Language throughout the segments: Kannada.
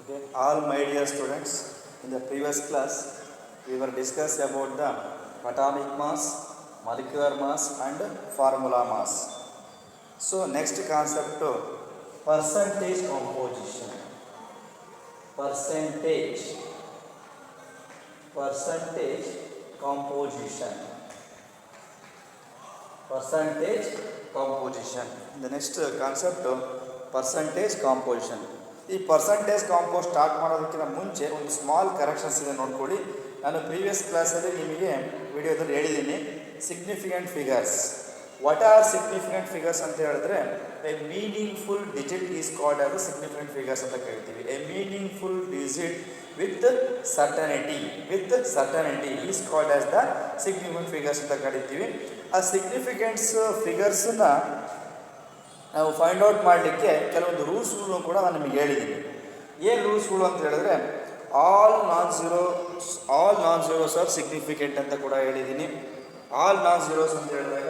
Okay, all my dear students, in the previous class we were discussing about the atomic mass, molecular mass and formula mass. So next concept percentage composition. Percentage composition. Percentage composition. The next concept percentage composition. ಈ ಪರ್ಸಂಟೇಜ್ ಕಾಂಪೋಸ್ ಸ್ಟಾರ್ಟ್ ಮಾಡೋದಕ್ಕಿಂತ ಮುಂಚೆ ಒಂದು ಸ್ಮಾಲ್ ಕರೆಕ್ಷನ್ಸ್ ಇದೆ ನೋಡ್ಕೊಳ್ಳಿ. ನಾನು ಪ್ರೀವಿಯಸ್ ಕ್ಲಾಸಲ್ಲಿ ನಿಮಗೆ ವಿಡಿಯೋದಲ್ಲಿ ಹೇಳಿದ್ದೀನಿ significant figures. What are significant figures ಅಂತ ಹೇಳಿದ್ರೆ A meaningful digit is called as significant figures ಅಂತ ಕರಿತೀವಿ. A meaningful digit with certainty is called as the significant figures ಅಂತ ಕರಿತೀವಿ. ಆ ಸಿಗ್ನಿಫಿಕೆಂಟ್ಸ್ ಫಿಗರ್ಸನ್ನ ನಾವು ಫೈಂಡ್ ಔಟ್ ಮಾಡಲಿಕ್ಕೆ ಕೆಲವೊಂದು ರೂಲ್ಸ್ಗಳನ್ನು ಕೂಡ ನಾನು ನಿಮಗೆ ಹೇಳಿದ್ದೀನಿ. ಏನು ರೂಲ್ಸ್ಗಳು ಅಂತ ಹೇಳಿದ್ರೆ all non zeros are significant ಅಂತ ಕೂಡ ಹೇಳಿದ್ದೀನಿ. ಆಲ್ ನಾನ್ ಝೀರೋಸ್ ಅಂತ ಹೇಳಿದಾಗ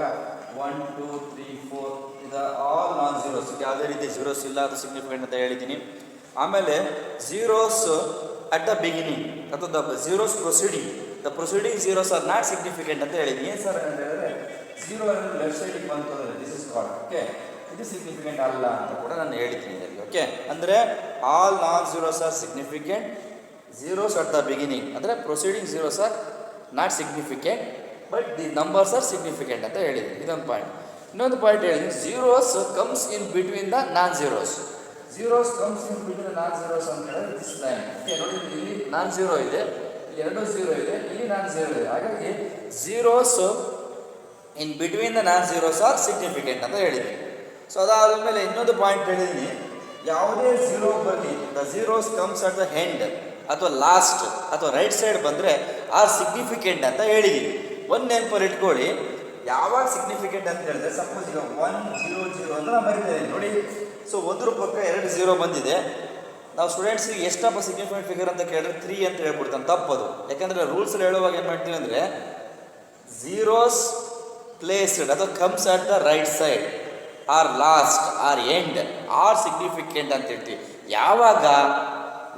1 2 3 4 ಇದು ಆಲ್ ನಾನ್ ಝೀರೋಸ್, ಯಾವುದೇ ರೀತಿ ಝೀರೋಸ್ ಇಲ್ಲ, ಅದು ಸಿಗ್ನಿಫಿಕೆಂಟ್ ಅಂತ ಹೇಳಿದ್ದೀನಿ. ಆಮೇಲೆ ಝೀರೋಸ್ ಅಟ್ ದ ಬಿಗಿನಿಂಗ್ ಅಥವಾ the zeros proceeding zeros are not significant ಅಂತ ಹೇಳಿದ್ದೀನಿ. ಏನು ಸರ್ ಅಂತ ಹೇಳಿದ್ರೆ ಝೀರೋ ಲೆಫ್ಟ್ ಸೈಡಿಗೆ ಬಂತು ಅಂದರೆ ದಿಸ್ ಇಸ್ ಕಾಲ್ಡ್ ಓಕೆ, ಇದು ಸಿಗ್ನಿಫಿಕೆಂಟ್ ಅಲ್ಲ ಅಂತ ಕೂಡ ನಾನು ಹೇಳಿದ್ದೀನಿ ಇದರಲ್ಲಿ. ಓಕೆ, ಅಂದರೆ all non zeros are significant, zeros at the beginning ಅಂದರೆ proceeding zeros are not significant but the numbers are significant ಅಂತ ಹೇಳಿದ್ದೀನಿ. ಇದೊಂದು ಪಾಯಿಂಟ್. ಇನ್ನೊಂದು ಪಾಯಿಂಟ್ ಹೇಳಿದ್ದೀನಿ, zeros comes in between the non zeros. Zeros comes in between the non zeros ಅಂತ ಹೇಳಿದ್ರೆ ದಿಸ್ ಲೈನ್. ಓಕೆ, ನೋಡಿ ಇಲ್ಲಿ ನಾನ್ ಝೀರೋ ಇದೆ, ಇಲ್ಲಿ ಎರಡು ಝೀರೋ ಇದೆ, ಇಲ್ಲಿ ನಾನ್ ಝೀರೋ ಇದೆ. ಹಾಗಾಗಿ zeros in between the non zeros are significant ಅಂತ ಹೇಳಿದ್ದೀನಿ. ಸೊ ಅದಾದಮೇಲೆ ಇನ್ನೊಂದು ಪಾಯಿಂಟ್ ಹೇಳಿದ್ದೀನಿ, ಯಾವುದೇ ಝೀರೋ ಬರಲಿ the zeros comes at the end ಅಥವಾ ಲಾಸ್ಟ್ ಅಥವಾ ರೈಟ್ ಸೈಡ್ ಬಂದರೆ ಆರ್ ಸಿಗ್ನಿಫಿಕೆಂಟ್ ಅಂತ ಹೇಳಿದ್ದೀನಿ. ಒಂದು ನೆನಪಲ್ಲಿ ಇಟ್ಕೊಳ್ಳಿ, ಯಾವಾಗ ಸಿಗ್ನಿಫಿಕೆಂಟ್ ಅಂತ ಹೇಳಿದ್ರೆ ಸಪೋಸ್ ಈಗ 1 0 0 ಅಂತ ನಾನು ಬರೀತಾ ಇದ್ದೀನಿ ನೋಡಿ. ಸೊ ಒಂದ್ರ ಪಕ್ಕ 2 0 ಬಂದಿದೆ. ನಾವು ಸ್ಟೂಡೆಂಟ್ಸಿಗೆ ಎಷ್ಟಪ್ಪ ಸಿಗ್ನಿಫಿಕೆಂಟ್ ಫಿಗರ್ ಅಂತ ಕೇಳಿದ್ರೆ 3 ಅಂತ ಹೇಳ್ಬಿಡ್ತಾನೆ. ತಪ್ಪದು. ಯಾಕಂದರೆ ರೂಲ್ಸಲ್ಲಿ ಹೇಳುವಾಗ ಏನು ಮಾಡ್ತೀವಿ ಅಂದರೆ ಝೀರೋಸ್ ಪ್ಲೇಸ್ಡ್ ಅಥವಾ comes at the right side or last or end are significant ಅಂತ ಹೇಳ್ತೀವಿ. ಯಾವಾಗ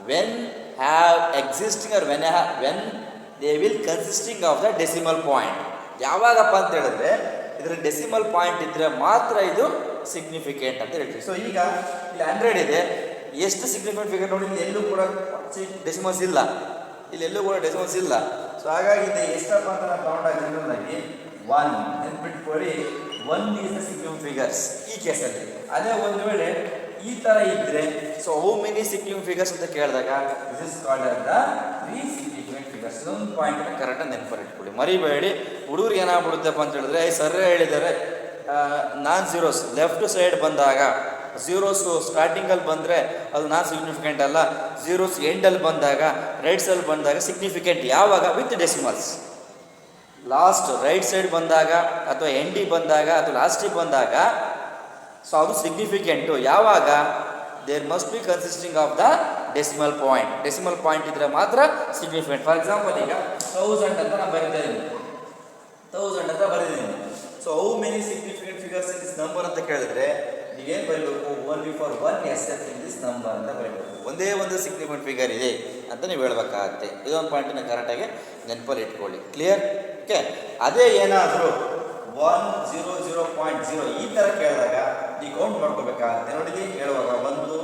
when have existing or when they will consisting of the decimal point. ಯಾವಾಗಪ್ಪ ಅಂತ ಹೇಳಿದ್ರೆ ಇದರ ಡೆಸಿಮಲ್ ಪಾಯಿಂಟ್ ಇದ್ದರೆ ಮಾತ್ರ ಇದು ಸಿಗ್ನಿಫಿಕೆಂಟ್ ಅಂತ ಹೇಳ್ತೀವಿ. ಸೊ ಈಗ ಇಲ್ಲಿ 100 ಇದೆ, ಎಷ್ಟು ಸಿಗ್ನಿಫಿಕೆಂಟ್ ಫಿಗರ್ ನೋಡಿ, ಇಲ್ಲಿ ಎಲ್ಲೂ ಕೂಡ ಡೆಸಿಮಲ್ಸ್ ಇಲ್ಲ, ಇಲ್ಲೆಲ್ಲೂ ಕೂಡ ಡೆಸಿಮಲ್ಸ್ ಇಲ್ಲ. ಸೊ ಹಾಗಾಗಿ ಇದು ಎಷ್ಟಪ್ಪ ಅಂತ ನಾವು ತಗೊಂಡಾಗ ಜನರಲ್ಲಾಗಿ 1 ನೆನ್ಪಿಟ್ಕೊಳ್ಳಿ, 1 ಈಸ್ ದ ಸಿಗ್ನಿಫಿಕೆಂಟ್ ಫಿಗರ್ಸ್ ಈ ಕೇಸಲ್ಲಿ. ಅದೇ ಒಂದು ವೇಳೆ ಈ ಥರ ಇದ್ದರೆ so how many significant figures ಅಂತ ಕೇಳಿದಾಗ this is called as the 3 significant figures. ಇದೊಂದು ಪಾಯಿಂಟನ್ನು ಕರೆಕ್ಟಾಗಿ ನೆನಪಲ್ಲಿಟ್ಕೊಳ್ಳಿ, ಮರಿಬೇಡಿ. ಹುಡುಗರು ಏನಾಗ್ಬಿಡುತ್ತಪ್ಪ ಅಂತ ಹೇಳಿದ್ರೆ ಸರ್ ಹೇಳಿದ್ದಾರೆ ನಾನ್ ಝೀರೋಸ್ ಲೆಫ್ಟ್ ಸೈಡ್ ಬಂದಾಗ ಝೀರೋಸು ಸ್ಟಾರ್ಟಿಂಗಲ್ಲಿ ಬಂದರೆ ಅದು ನಾನ್ ಸಿಗ್ನಿಫಿಕೆಂಟ್ ಅಲ್ಲ, ಝೀರೋಸ್ ಎಂಡಲ್ಲಿ ಬಂದಾಗ ರೈಟ್ ಸೈಡ್ ಬಂದಾಗ ಸಿಗ್ನಿಫಿಕೆಂಟ್. ಯಾವಾಗ with decimals. Last right side ಬಂದಾಗ ಅಥವಾ ಎಂಡಿಗೆ ಬಂದಾಗ ಅಥವಾ ಲಾಸ್ಟಿಗೆ ಬಂದಾಗ ಸೊ ಅದು ಸಿಗ್ನಿಫಿಕೆಂಟು. ಯಾವಾಗ there must be consisting of the decimal point. Decimal point ಇದ್ದರೆ ಮಾತ್ರ ಸಿಗ್ನಿಫಿಕೆಂಟ್. ಫಾರ್ ಎಕ್ಸಾಂಪಲ್ ಈಗ 1000 ಅಂತ ನಾನು ಬರೀತಾ ಇದ್ದೀನಿ, 1000 ಅಂತ ಬರೆದಿದ್ದೀನಿ. So how many significant figures in this number ಅಂತ ಕೇಳಿದ್ರೆ ನೀವೇನು ಬರೀಬೇಕು, only for 1 except in this number ಅಂತ ಬರೀಬೇಕು. ಒಂದೇ ಒಂದು ಸಿಗ್ನಿಫಿಕೆಂಟ್ ಫಿಗರ್ ಇದೆ ಅಂತ ನೀವು ಹೇಳ್ಬೇಕಾಗತ್ತೆ. ಇದೊಂದು ಪಾಯಿಂಟನ್ನು ಕರೆಕ್ಟಾಗಿ ನೆನಪಲ್ಲಿ ಇಟ್ಕೊಳ್ಳಿ. ಕ್ಲಿಯರ್? ಓಕೆ, ಅದೇ ಏನಾದರೂ 1 0 0.0 ಈ ಥರ ಕೇಳಿದಾಗ ನೀವು ಕೌಂಟ್ ಮಾಡ್ಕೋಬೇಕಾಗತ್ತೆ. ನೋಡಿದಿ ಹೇಳುವಾಗ 1 2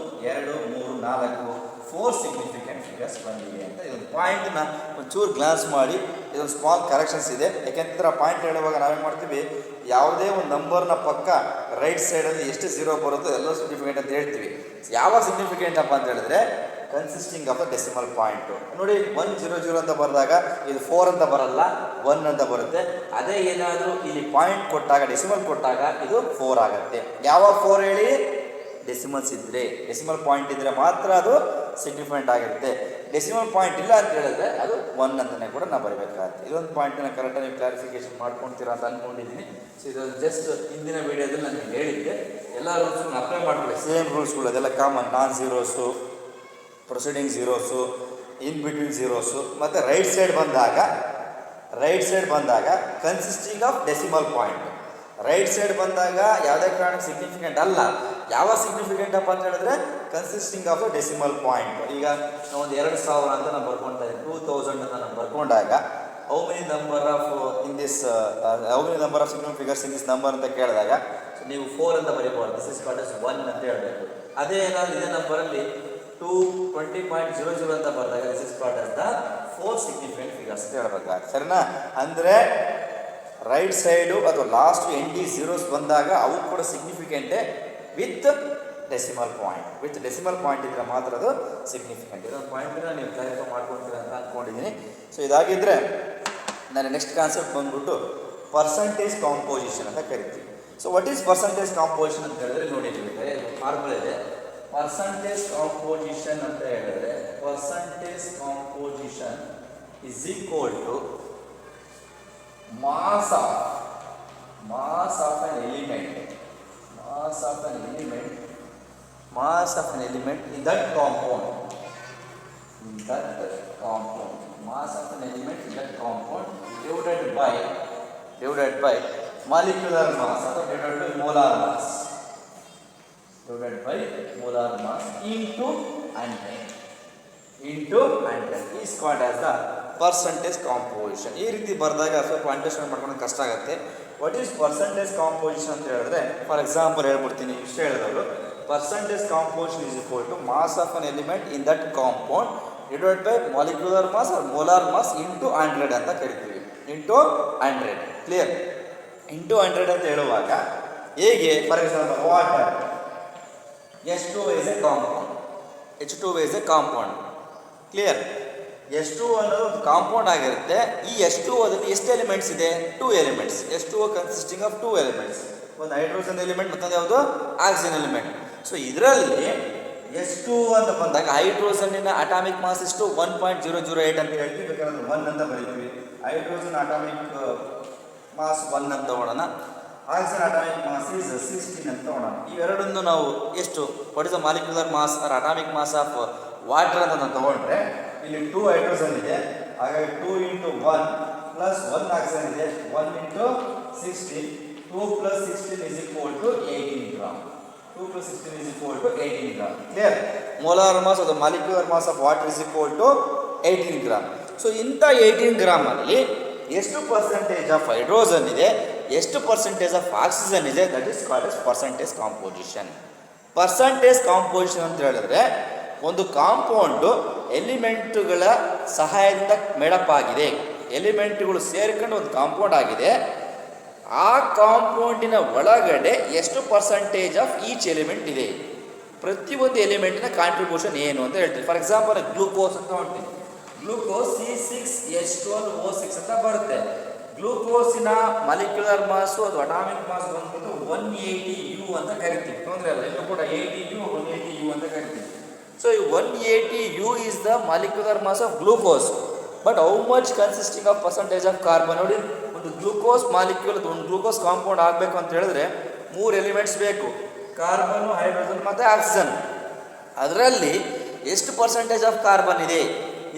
3 4 4 ಸಿಗ್ನಿಫಿಕೆಂಟ್ ಫಿಗರ್ಸ್ ಬಂದಿವೆ ಅಂತ. ಇದೊಂದು ಪಾಯಿಂಟನ್ನ ಒಂಚೂರು ಗ್ಲಾನ್ಸ್ ಮಾಡಿ, ಇದೊಂದು ಸ್ಮಾಲ್ ಕರೆಕ್ಷನ್ಸ್ ಇದೆ. ಯಾಕೆಂದ್ರೆ ಪಾಯಿಂಟ್ ಹೇಳುವಾಗ ನಾವೇನು ಮಾಡ್ತೀವಿ, ಯಾವುದೇ ಒಂದು ನಂಬರ್ನ ಪಕ್ಕ ರೈಟ್ ಸೈಡಲ್ಲಿ ಎಷ್ಟು ಝೀರೋ ಬರುತ್ತೋ ಎಲ್ಲ ಸಿಗ್ನಿಫಿಕೆಂಟ್ ಅಂತ ಹೇಳ್ತೀವಿ. ಯಾವಾಗ ಸಿಗ್ನಿಫಿಕೆಂಟ್ ಅಪ್ಪ ಅಂತ ಹೇಳಿದ್ರೆ consisting of the decimal point. ನೋಡಿ 1 0 0 ಅಂತ ಬರೆದಾಗ ಇದು 4 ಅಂತ ಬರಲ್ಲ, 1 ಅಂತ ಬರುತ್ತೆ. ಅದೇ ಏನಾದರೂ ಇಲ್ಲಿ ಪಾಯಿಂಟ್ ಕೊಟ್ಟಾಗ ಡೆಸಿಮಲ್ ಕೊಟ್ಟಾಗ ಇದು 4 ಆಗುತ್ತೆ. ಯಾವಾಗ 4 ಹೇಳಿ, ಡೆಸಿಮಲ್ಸ್ ಇದ್ದರೆ, ಡೆಸಿಮಲ್ ಪಾಯಿಂಟ್ ಇದ್ದರೆ ಮಾತ್ರ ಅದು ಸಿಗ್ನಿಫಿಕೆಂಟ್ ಆಗಿರುತ್ತೆ. ಡೆಸಿಮಲ್ ಪಾಯಿಂಟ್ ಇಲ್ಲ ಅಂತ ಹೇಳಿದ್ರೆ ಅದು 1 ಅಂತಲೇ ಕೂಡ ನಾವು ಬರಬೇಕಾಗುತ್ತೆ. ಇದೊಂದು ಪಾಯಿಂಟನ್ನು ಕರೆಕ್ಟಾಗಿ ನೀವು ಕ್ಲಾರಿಫಿಕೇಶನ್ ಮಾಡ್ಕೊಳ್ತೀರಾ ಅಂತ ಅಂದ್ಕೊಂಡಿದ್ದೀನಿ. ಸೊ ಇದು ಜಸ್ಟ್ ಹಿಂದಿನ ವೀಡಿಯೋದಲ್ಲಿ ನಾನು ಹೇಳಿದ್ದೆ. ಎಲ್ಲ ರೂಲ್ಸ್ಗಳನ್ನ ಅಪ್ಲೈ ಮಾಡ್ಕೊಳ್ಳಿ, ಸೇಮ್ ರೂಲ್ಸ್ಗಳು, ಅದೆಲ್ಲ common. Non zeros, proceeding zeros, in between zeros, ಮತ್ತು ರೈಟ್ ಸೈಡ್ ಬಂದಾಗ consisting of decimal point. Right side ಬಂದಾಗ ಯಾವುದೇ ಕಾರಣಕ್ಕೆ ಸಿಗ್ನಿಫಿಕೆಂಟ್ ಅಲ್ಲ. ಯಾವ ಸಿಗ್ನಿಫಿಕೆಂಟ್ ಅಪ್ಪ ಅಂತ ಹೇಳಿದ್ರೆ consisting of the decimal point. ಈಗ ನಾವು ಒಂದು 2000 ಅಂತ ನಾವು ಬರ್ಕೊಳ್ತಾ ಇದ್ದೀವಿ, 2000 ಅಂತ ನಾವು ಬರ್ಕೊಂಡಾಗ how many number of in this how many number of significant figures in this number ಅಂತ ಕೇಳಿದಾಗ ನೀವು 4 ಅಂತ ಬರೀಬಹುದು. ದಿಸ್ ಇಸ್ ಕಾಲ್ಡ್ as 1 ಅಂತ ಹೇಳಬೇಕು. ಅದೇ ಏನಾದ್ರು ಇದೇ ನಂಬರಲ್ಲಿ 220.00 ಅಂತ ಬರೆದಾಗ this is called as the 4 significant figures ಅಂತ ಹೇಳ್ಬೇಕಾಗುತ್ತೆ. ಸರಿನಾ? ಅಂದರೆ ರೈಟ್ ಸೈಡು ಅಥವಾ ಲಾಸ್ಟ್ ಎಂಡಿ ಝೀರೋಸ್ ಬಂದಾಗ ಅವು ಕೂಡ ಸಿಗ್ನಿಫಿಕೆಂಟೇ with decimal point. With decimal point ಇದ್ರೆ ಮಾತ್ರ ಅದು ಸಿಗ್ನಿಫಿಕೆಂಟ್. ಇದೊಂದು ಪಾಯಿಂಟನ್ನ ನೀವು ಕ್ಲಾರಿಫೈ ಮಾಡ್ಕೊಳ್ತೀರ ಅಂತ ಅಂದ್ಕೊಂಡಿದ್ದೀನಿ. ಸೊ ಇದಾಗಿದ್ದರೆ ನಾನು ನೆಕ್ಸ್ಟ್ ಕಾನ್ಸೆಪ್ಟ್ ಬಂದ್ಬಿಟ್ಟು ಪರ್ಸಂಟೇಜ್ ಕಾಂಪೋಸಿಷನ್ ಅಂತ ಕರಿತೀವಿ. So what is percentage composition ಅಂತ ಹೇಳಿದ್ರೆ ನೋಡಿ, ಫಾರ್ಮುಲಾ ಇದೆ. ಪರ್ಸಂಟೇಜ್ ಕಾಂಪೋಸಿಷನ್ ಅಂತ ಹೇಳಿದ್ರೆ percentage composition is equal to mass of an element in that compound mass of an element in that compound divided by molecular mass or divided by molar mass into 100 is called as the percentage composition. ಈ ರೀತಿ ಬರೆದಾಗ ಸ್ವಲ್ಪ ಅಂಡರ್ಸ್ಟ್ಯಾಂಡ್ ಮಾಡ್ಕೊಂಡು ಕಷ್ಟ ಆಗುತ್ತೆ. ವಾಟ್ ಈಸ್ ಪರ್ಸಂಟೇಜ್ ಕಾಂಪೋಸಿಷನ್ ಅಂತ ಹೇಳಿದ್ರೆ, ಫಾರ್ ಎಕ್ಸಾಂಪಲ್ ಹೇಳ್ಬಿಡ್ತೀನಿ, ಇಷ್ಟು ಹೇಳಿದವರು percentage composition is equal to mass of an element in that compound divided by molecular mass or molar mass into 100 ಅಂತ ಕರಿತೀವಿ. ಇಂಟು 100. ಕ್ಲಿಯರ್? ಇಂಟು 100 ಅಂತ ಹೇಳುವಾಗ ಹೇಗೆ, for example water H2 is a compound. Clear? H2 ಅನ್ನೋದು ಒಂದು ಕಾಂಪೌಂಡ್ ಆಗಿರುತ್ತೆ. ಈ H2 ಅದರಲ್ಲಿ ಎಷ್ಟು ಎಲಿಮೆಂಟ್ಸ್ ಇದೆ? 2 elements. H2 consisting of 2 elements. ಒಂದು ಹೈಡ್ರೋಜನ್ ಎಲಿಮೆಂಟ್ ಮತ್ತೊಂದು ಯಾವುದು ಆಕ್ಸಿಜನ್ ಎಲಿಮೆಂಟ್. ಸೊ ಇದರಲ್ಲಿ H2 ಅಂತ ಬಂದಾಗ ಹೈಡ್ರೋಜನ್ನಿನ ಅಟಾಮಿಕ್ ಮಾಸ್ ಇಷ್ಟು 1.008 ಅಂತ ಹೇಳ್ತೀವಿ. ಬೇಕಾದ್ರೆ 1 ಅಂತ ಬರೀತೀವಿ. ಹೈಡ್ರೋಜನ್ ಅಟಾಮಿಕ್ ಮಾಸ್ 1 ಅಂತ ತಗೊಳ್ಳೋಣ. ಆಕ್ಸಿಜನ್ ಅಟಾಮಿಕ್ ಮಾಸ್ ಇಸ್ 16 ಅಂತ ತಗೊಳ್ಳೋಣ. ಇವೆರಡನ್ನು ನಾವು ಎಷ್ಟು what is the molecular mass or atomic mass of water ಅಂತ ನಾವು ತಗೊಂಡ್ರೆ ಇಲ್ಲಿ 2 ಹೈಡ್ರೋಜನ್ ಇದೆ. ಹಾಗಾಗಿ 2 ಇಂಟು 1 ಪ್ಲಸ್ 1 ಆಕ್ಸಿಜನ್ ಇದೆ. 1 into 16, 2 plus 16 is equal to 18 gram. 2 plus 16 is equal to 18 gram. Clear? Molar mass ಅಥವಾ molecular mass of water is equal to 18 gram. So ಇಂಥ 18 ಗ್ರಾಮಲ್ಲಿ ಎಷ್ಟು ಪರ್ಸೆಂಟೇಜ್ ಆಫ್ ಹೈಡ್ರೋಜನ್ ಇದೆ, ಎಷ್ಟು ಪರ್ಸೆಂಟೇಜ್ ಆಫ್ ಆಕ್ಸಿಜನ್ ಇದೆ, that is called as percentage composition. Percentage composition ಅಂತ ಹೇಳಿದ್ರೆ ಒಂದು ಕಾಂಪೌಂಡು ಎಲಿಮೆಂಟುಗಳ ಸಹಾಯದಿಂದ ಮೇಡಪ್ ಆಗಿದೆ. ಎಲಿಮೆಂಟುಗಳು ಸೇರಿಕೊಂಡು ಒಂದು ಕಾಂಪೌಂಡ್ ಆಗಿದೆ. ಆ ಕಾಂಪೌಂಡಿನ ಒಳಗಡೆ ಎಷ್ಟು ಪರ್ಸೆಂಟೇಜ್ ಆಫ್ ಈಚ್ ಎಲಿಮೆಂಟ್ ಇದೆ, ಪ್ರತಿಯೊಂದು ಎಲಿಮೆಂಟಿನ ಕಾಂಟ್ರಿಬ್ಯೂಷನ್ ಏನು ಅಂತ ಹೇಳ್ತೀವಿ. ಫಾರ್ ಎಕ್ಸಾಂಪಲ್ ಗ್ಲೂಕೋಸ್ ಅಂತ ಹೇಳ್ತೀವಿ. ಗ್ಲೂಕೋಸ್ C6H12O6 ಅಂತ ಬರುತ್ತೆ. ಗ್ಲೂಕೋಸಿನ ಮಾಲಿಕ್ಯುಲರ್ ಮಾಸು ಅದು ಅಟಾಮಿಕ್ ಮಾಸ್ ಬಂದ್ಬಿಟ್ಟು 180U ಅಂತ ಕರಿತೀವಿ. ತೊಂದರೆ ಅಲ್ಲ, ಇದು ಕೂಡ 80U 180U ಅಂತ ಕರಿತೀವಿ. So 180U is the molecular mass of glucose. But how much consisting of percentage of carbon? ನೋಡಿ, ಒಂದು ಗ್ಲೂಕೋಸ್ ಮಾಲಿಕ್ಯೂಲ್ ಒಂದು ಗ್ಲೂಕೋಸ್ ಕಾಂಪೌಂಡ್ ಆಗಬೇಕು ಅಂತ ಹೇಳಿದ್ರೆ 3 ಎಲಿಮೆಂಟ್ಸ್ ಬೇಕು, ಕಾರ್ಬನ್, ಹೈಡ್ರೋಜನ್ ಮತ್ತು ಆಕ್ಸಿಜನ್. ಅದರಲ್ಲಿ ಎಷ್ಟು ಪರ್ಸೆಂಟೇಜ್ ಆಫ್ ಕಾರ್ಬನ್ ಇದೆ,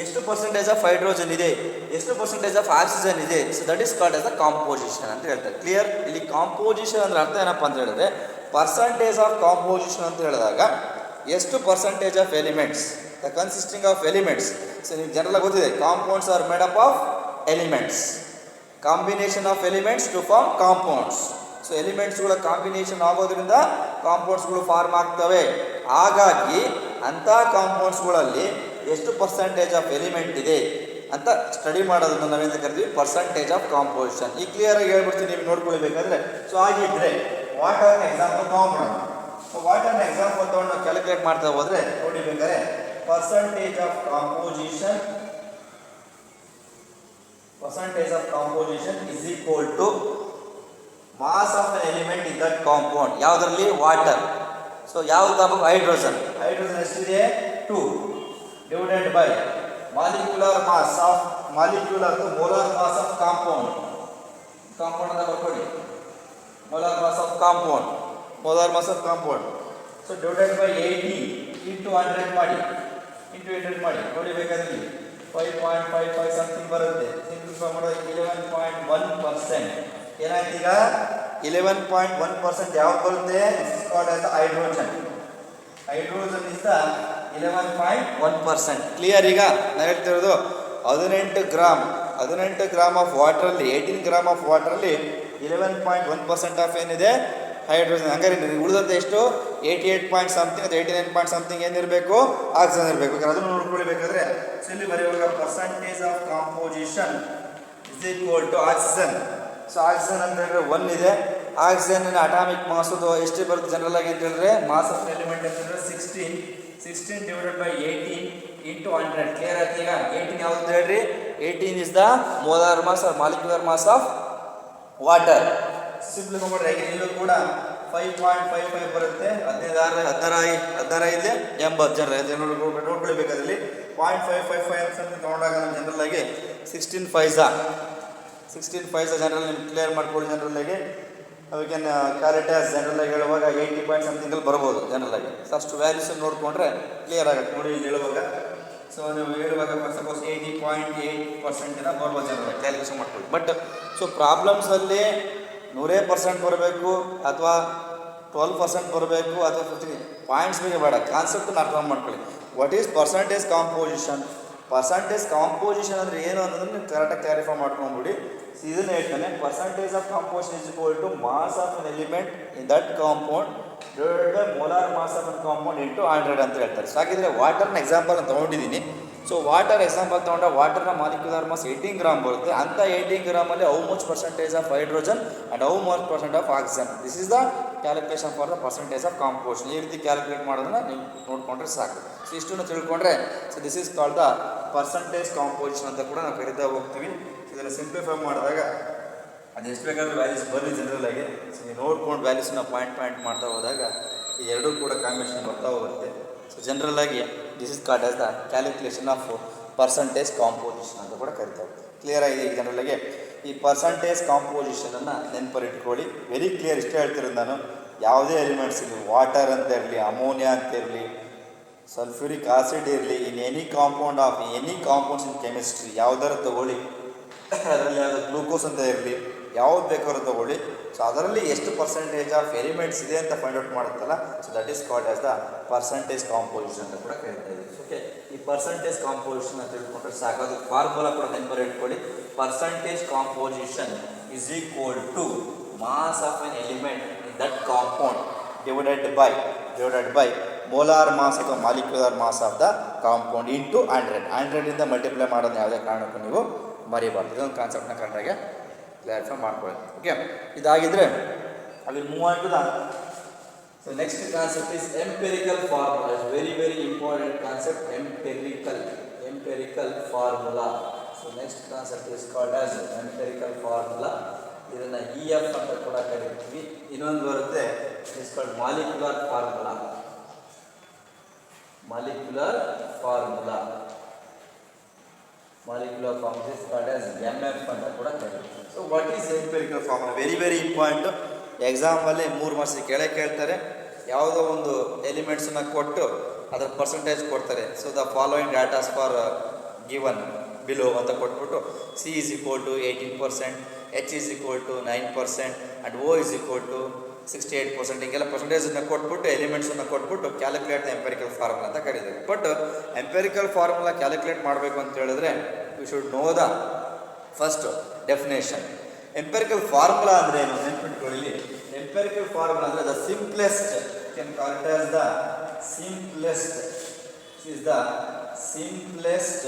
ಎಷ್ಟು ಪರ್ಸೆಂಟೇಜ್ ಆಫ್ ಹೈಡ್ರೋಜನ್ ಇದೆ, ಎಷ್ಟು ಪರ್ಸೆಂಟೇಜ್ ಆಫ್ ಆಕ್ಸಿಜನ್ ಇದೆ. So that is called as the composition ಅಂತ ಹೇಳ್ತಾರೆ. ಕ್ಲಿಯರ್? ಇಲ್ಲಿ ಕಾಂಪೋಸಿಷನ್ ಅಂದ್ರೆ ಅರ್ಥ ಏನಪ್ಪ ಅಂತ ಹೇಳಿದ್ರೆ ಪರ್ಸೆಂಟೇಜ್ ಆಫ್ ಕಾಂಪೋಸಿಷನ್ ಅಂತ ಹೇಳಿದಾಗ ಎಷ್ಟು percentage of elements, the consisting of elements. So ನೀವು ಜನರಲ್ ಗೊತ್ತಿದೆ, compounds are made up of elements, combination of elements to form compounds. So ಎಲಿಮೆಂಟ್ಸ್ಗಳ ಕಾಂಬಿನೇಷನ್ ಆಗೋದ್ರಿಂದ ಕಾಂಪೌಂಡ್ಸ್ಗಳು ಫಾರ್ಮ್ ಆಗ್ತವೆ. ಹಾಗಾಗಿ ಅಂಥ ಕಾಂಪೌಂಡ್ಸ್ಗಳಲ್ಲಿ ಎಷ್ಟು ಪರ್ಸೆಂಟೇಜ್ ಆಫ್ ಎಲಿಮೆಂಟ್ ಇದೆ ಅಂತ ಸ್ಟಡಿ ಮಾಡೋದನ್ನು ನಾವೇನು ಕರಿತೀವಿ, ಪರ್ಸೆಂಟೇಜ್ ಆಫ್ ಕಾಂಪೋಸಿಷನ್. ಈ ಕ್ಲಿಯರಾಗಿ ಹೇಳ್ಬಿಡ್ತೀನಿ, ನೀವು ನೋಡ್ಕೊಳ್ಬೇಕಾದ್ರೆ. ಸೊ ಹಾಗಿದ್ರೆ ವಾಟರ್ನ ಎಕ್ಸಾಂಪಲ್ ತೊಗೊಂಡ್ಬಿಡೋಣ. ವಾಟರ್ನ ಎಕ್ಸಾಂಪಲ್ ತೊಗೊಂಡು ನಾವು ಕ್ಯಾಲ್ಕುಲೇಟ್ ಮಾಡ್ತಾ ಹೋದರೆ ನೋಡಿಬೇಕಾದ್ರೆ percentage of composition is equal to mass of an element in that compound. ಯಾವುದರಲ್ಲಿ? ವಾಟರ್. ಸೊ ಯಾವ್ದು? ಹೈಡ್ರೋಜನ್. ಹೈಡ್ರೋಜನ್ ಎಷ್ಟಿದೆ? 2 divided by molecular mass of molecular molar mass of compound. Compound ಅಂತ ಬರ್ಕೊಳ್ಳಿ, molar mass of compound. So divided by 80 into 100 ಮಾಡಿ, ನೋಡಿ ಬೇಕಾದ್ರೆ 5.55 ಸಮಥಿಂಗ್ ಬರುತ್ತೆ. ಸಿಂಪ್ಲಿಫೈ ಮಾಡೋದು 11.1%. ಏನಾಯ್ತು ಈಗ? 11.1% ಯಾವ್ದು ಬರುತ್ತೆ? Hydrogen. Hydrogen is the 11.1%. Clear? ಈಗ ನಾನು ಹೇಳ್ತಿರೋದು 18 ಗ್ರಾಮ್ ಆಫ್ ವಾಟ್ರಲ್ಲಿ 18 ಗ್ರಾಮ್ ಆಫ್ ವಾಟ್ರಲ್ಲಿ 11.1% ಆಫ್ ಏನಿದೆ ಹೈಡ್ರೋಜನ್. ಹಂಗಾರೆ ಉಳಿದಂತೆ ಎಷ್ಟು? 88 ಪಾಯಿಂಟ್ ಸಮಥಿಂಗ್ ಅದು 89 ಪಾಯಿಂಟ್ ಸಮಥಿಂಗ್ ಏನಿರಬೇಕು? ಆಕ್ಸಿಜನ್ ಇರಬೇಕು. ಅದನ್ನು ನೋಡ್ಕೊಳ್ಬೇಕಾದ್ರೆ ಇಲ್ಲಿ ಬರೆಯುವಾಗ percentage of composition is equal to oxygen. So oxygen ಅಂತ ಹೇಳಿದ್ರೆ 1 ಇದೆ. ಆಕ್ಸಿಜನ್ ಅಟಾಮಿಕ್ ಮಾಸ್ ಎಷ್ಟು ಬರುತ್ತೆ ಜನರಲ್ ಆಗಿ ಅಂತ ಹೇಳಿದ್ರೆ ಮಾಸ್ ಆಫ್ ಎಲಿಮೆಂಟ್ ಅಂತ ಹೇಳಿದ್ರೆ 16 ಡಿವೈಡೆಡ್ ಬೈ 18 ಇಂಟು 100. ಕ್ಲಿಯರ್ ಆಯ್ತು? ಈಗ 18 ಯಾವ್ದು ಅಂತ ಹೇಳ್ರಿ? 18 is the molar mass or molecular mass of water. Simply ಮಾಡಿದ್ರೆ ಹೇಗೆ ಇಲ್ಲೂ ಕೂಡ 5.55 ಬರುತ್ತೆ. 15 80 ಜನರು ನೋಡ್ಕೊಳ್ಬೇಕಾದಲ್ಲಿ 0.555 ಅಂತ ತಗೊಂಡಾಗ ನಮ್ಮ ಜನರಲ್ ಆಗಿ 16 5 ಜನರಲ್ ನಿಮ್ಗೆ ಕ್ಲಿಯರ್ ಮಾಡ್ಕೊಳ್ಳಿ. ಜನರಲ್ ಆಗಿ we can calculate as general ಆಗಿ ಹೇಳುವಾಗ 80 ಪಾಯಿಂಟ್ ಸಮಥಿಂಗಲ್ಲಿ ಬರ್ಬೋದು ಜನರಲ್ ಆಗಿ. ಸೊ ಅಷ್ಟು ವ್ಯಾಲ್ಯೂಸ್ ನೋಡಿಕೊಂಡ್ರೆ ಕ್ಲಿಯರ್ ಆಗುತ್ತೆ ನೋಡಿ ಇಲ್ಲಿ ಹೇಳುವಾಗ. ಸೊ ನೀವು ಹೇಳುವಾಗ ಸಪೋಸ್ 80.8% ಬರ್ಬೋದು ಜನರಲ್ ಕ್ಯಾಲ್ಕುಲೇಷನ್ ಮಾಡ್ಕೊಳ್ಳಿ. ಬಟ್ ಸೊ ಪ್ರಾಬ್ಲಮ್ಸಲ್ಲಿ 100% ಬರಬೇಕು ಅಥವಾ 12% ಬರಬೇಕು ಅಥವಾ 50 ಪಾಯಿಂಟ್ಸ್ ಬಗ್ಗೆ ಬೇಡ, ಕಾನ್ಸೆಪ್ಟನ್ನು ಅರ್ಥ ಮಾಡ್ಕೊಳ್ಳಿ. What is percentage composition? Percentage composition ಅಂದರೆ ಏನು ಅನ್ನೋದನ್ನು ನೀವು ಕರೆಕ್ಟಾಗಿ ಕ್ಲಾರಿಫೈ ಮಾಡ್ಕೊಂಡ್ಬಿಡಿ. ಇದನ್ನು ಹೇಳ್ತಾನೆ percentage of composition is equal to mass of an element in that compound divided by molar mass of an compound into 100 ಅಂತ ಹೇಳ್ತಾರೆ. ಸೊ ಹಾಗಿದ್ರೆ ವಾಟರ್ನ ಎಕ್ಸಾಂಪಲ್ ಅಂತ ತೊಗೊಂಡಿದ್ದೀನಿ. ಸೊ ವಾಟರ್ ಎಕ್ಸಾಂಪಲ್ ತೊಗೊಂಡ್ರೆ ವಾಟರ್ನ ಮಾಲಿಕ್ಯುಲರ್ ಮಾಸ್ 18 ಗ್ರಾಮ್ ಬರುತ್ತೆ. ಅಂಥ 18 ಗ್ರಾಮಲ್ಲಿ how much percentage of hydrogen and how much percent of oxygen. This is the calculation for the percentage of composition. ಈ ರೀತಿ ಕ್ಯಾಲ್ಕುಲೇಟ್ ಮಾಡೋದನ್ನ ನೀವು ನೋಡಿಕೊಂಡ್ರೆ ಸಾಕು. ಸೊ ಇಷ್ಟನ್ನು ತಿಳ್ಕೊಂಡ್ರೆ so this is called the percentage composition ಅಂತ ಕೂಡ ನಾವು ಕರಿತಾ ಹೋಗ್ತೀವಿ. ಇದನ್ನು ಸಿಂಪ್ಲಿಫೈ ಮಾಡಿದಾಗ ಅದು ಎಷ್ಟು ಬೇಕಾದರೂ ವ್ಯಾಲ್ಯೂಸ್ ಬರಲಿ ಜನರಲ್ ಆಗಿ. ಸೊ ನೀವು ನೋಡ್ಕೊಂಡು ವ್ಯಾಲ್ಯೂಸನ್ನ ಪಾಯಿಂಟ್ ಮಾಡ್ತಾ ಹೋದಾಗ ಈ ಎರಡೂ ಕೂಡ ಕಾಂಬಿನೇಷನ್ ಬರ್ತಾ ಹೋಗುತ್ತೆ. ಸೊ ಜನರಲ್ ಆಗಿ this is called as the calculation of percentage composition ಅಂತ ಕೂಡ ಕರಿತಾ ಹೋಗ್ತೀವಿ. ಕ್ಲಿಯರ್ ಆಗಿದೆ ಈಗ ಜನರಲ್ ಆಗಿ ಈ ಪರ್ಸೆಂಟೇಜ್ ಕಾಂಪೋಸಿಷನನ್ನು ನೆನಪಲ್ಲಿಟ್ಕೊಳ್ಳಿ. ವೆರಿ ಕ್ಲಿಯರ್ ಇಷ್ಟೇ ಹೇಳ್ತಿರೋದು ನಾನು. ಯಾವುದೇ ಎಲಿಮೆಂಟ್ಸ್ ಇರಲಿ, ವಾಟರ್ ಅಂತ ಇರಲಿ, ಅಮೋನಿಯಾ ಅಂತ ಇರಲಿ, ಸಲ್ಫ್ಯೂರಿಕ್ ಆಸಿಡ್ ಇರಲಿ, in any compound of any compounds in chemistry ಯಾವುದಾರು ತಗೊಳ್ಳಿ, ಅದರಲ್ಲಿ ಯಾವುದು ಗ್ಲೂಕೋಸ್ ಅಂತ ಇರಲಿ, ಯಾವ್ದು ಬೇಕಾದ್ರೂ ತಗೊಳ್ಳಿ. ಸೊ ಅದರಲ್ಲಿ ಎಷ್ಟು ಪರ್ಸೆಂಟೇಜ್ ಆಫ್ ಎಲಿಮೆಂಟ್ಸ್ ಇದೆ ಅಂತ ಫೈಂಡ್ ಔಟ್ ಮಾಡುತ್ತಲ್ಲ, so that is called as the percentage composition ಅಂತ ಕೂಡ ಕರೀತಾ ಇದ್ದೀವಿ. ಓಕೆ, ಈ ಪರ್ಸೆಂಟೇಜ್ ಕಾಂಪೋಸಿಷನ್ ಅಂತ ತಿಳ್ಕೊಂಡ್ರೆ ಸಾಕು. ಅದು ಫಾರ್ಮುಲಾ ಕೂಡ ನೆನಪಲ್ಲಿ ಇಟ್ಕೊಳ್ಳಿ. Percentage composition is equal to mass of an element in that compound divided by molar mass ಅಥವಾ molecular mass of the compound into 100 multiply ಮಾಡೋದು ಯಾವುದೇ ಕಾರಣಕ್ಕೂ ನೀವು ಮರಿಬಾರ್ದು. ಇದೊಂದು ಕಾನ್ಸೆಪ್ಟ್ನ ಕಂಡಾಗೆ ಕ್ಲಾರಿಫೈ ಮಾಡ್ಕೊಳ್ಳಿ. ಓಕೆ, ಇದಾಗಿದ್ದರೆ I will move on to the so next concept is empirical formula. Is very very important concept, empirical formula. So next concept is called as empirical formula. ಇದನ್ನು EF ಅಂತ ಕೂಡ ಕರೀತೀವಿ. ಇನ್ನೊಂದು ಬರುತ್ತೆ is called molecular formula. Molecular formula is called as MF ಅಂತ ಕೂಡ ಕರೀತೀವಿ. So what is empirical formula? Very very important. ಎಕ್ಸಾಮಲ್ಲಿ 3 ಮಾರ್ಕ್ಸ್ ಕೇಳ್ತಾರೆ. ಯಾವುದೋ ಒಂದು ಎಲಿಮೆಂಟ್ಸನ್ನು ಕೊಟ್ಟು ಅದರ ಪರ್ಸೆಂಟೇಜ್ ಕೊಡ್ತಾರೆ. So the following ಡಾಟಾಸ್ for given below ಅಂತ ಕೊಟ್ಬಿಟ್ಟು C is equal to 18%, H is equal to 9% and O is equal to 68%. ಹಿಂಗೆಲ್ಲ ಪರ್ಸೆಂಟೇಜನ್ನು ಕೊಟ್ಬಿಟ್ಟು ಎಲಿಮೆಂಟ್ಸನ್ನು ಕೊಟ್ಬಿಟ್ಟು ಕ್ಯಾಲ್ಕುಲೇಟ್ ದ ಎಂಪೆರಿಕಲ್ ಫಾರ್ಮುಲಾ ಅಂತ ಕರೀತಾರೆ. ಬಟ್ ಎಂಪೆರಿಕಲ್ ಫಾರ್ಮುಲಾ ಕ್ಯಾಲ್ಕುಲೇಟ್ ಮಾಡಬೇಕು ಅಂತ ಹೇಳಿದ್ರೆ you should know the first definition. Empirical formula ಅಂದರೆ ಏನು ನೆನ್ಪಿಟ್ಕೊಳ್ಳಿ. ಎಂಪೆರಿಕಲ್ ಫಾರ್ಮುಲಾ ಅಂದರೆ the simplest, can call it as the simplest, is the simplest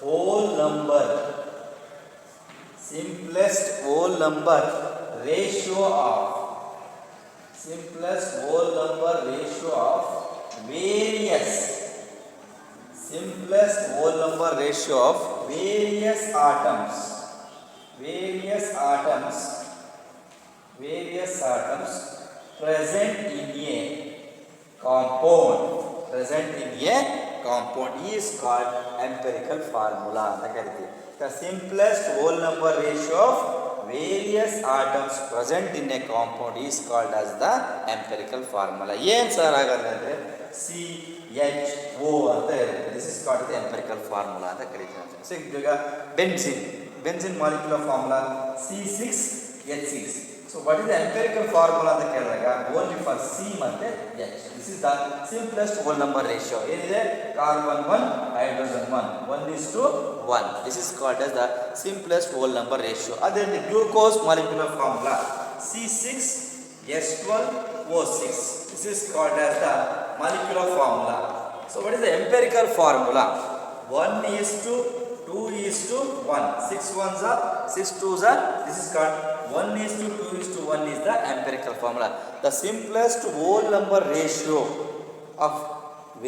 whole number ratio of various atoms present in a compound is called empirical formula ಅಂತ ಕರಿತೀವಿ. The simplest whole number ratio of various atoms present in a compound is called as the empirical formula. ಏನು ಸರ್ ಹಾಗಾದ್ರೆ ಅಂದರೆ CHO ಅಂತ ಇರುತ್ತೆ. This is called the empirical formula ಅಂತ ಕರಿತೀವಿ. ಸೊ ಈಗ benzene molecular formula C6H6. So what is the empirical formula ಅಂತ ಕೇಳಿದಾಗ only for C ಮತ್ತೆ H. This is the simplest whole number ratio. ಏನಿದೆ carbon 1 hydrogen 1 1:1. This is called as the simplest whole number ratio. ಅದೇ ರೀತಿ glucose molecular formula C6H12O6. This is called as the molecular formula. So what is the empirical formula? 1:2:1. 6 ones are 6 twos are. This is called 1:2:1 is the empirical formula. The simplest whole number ratio of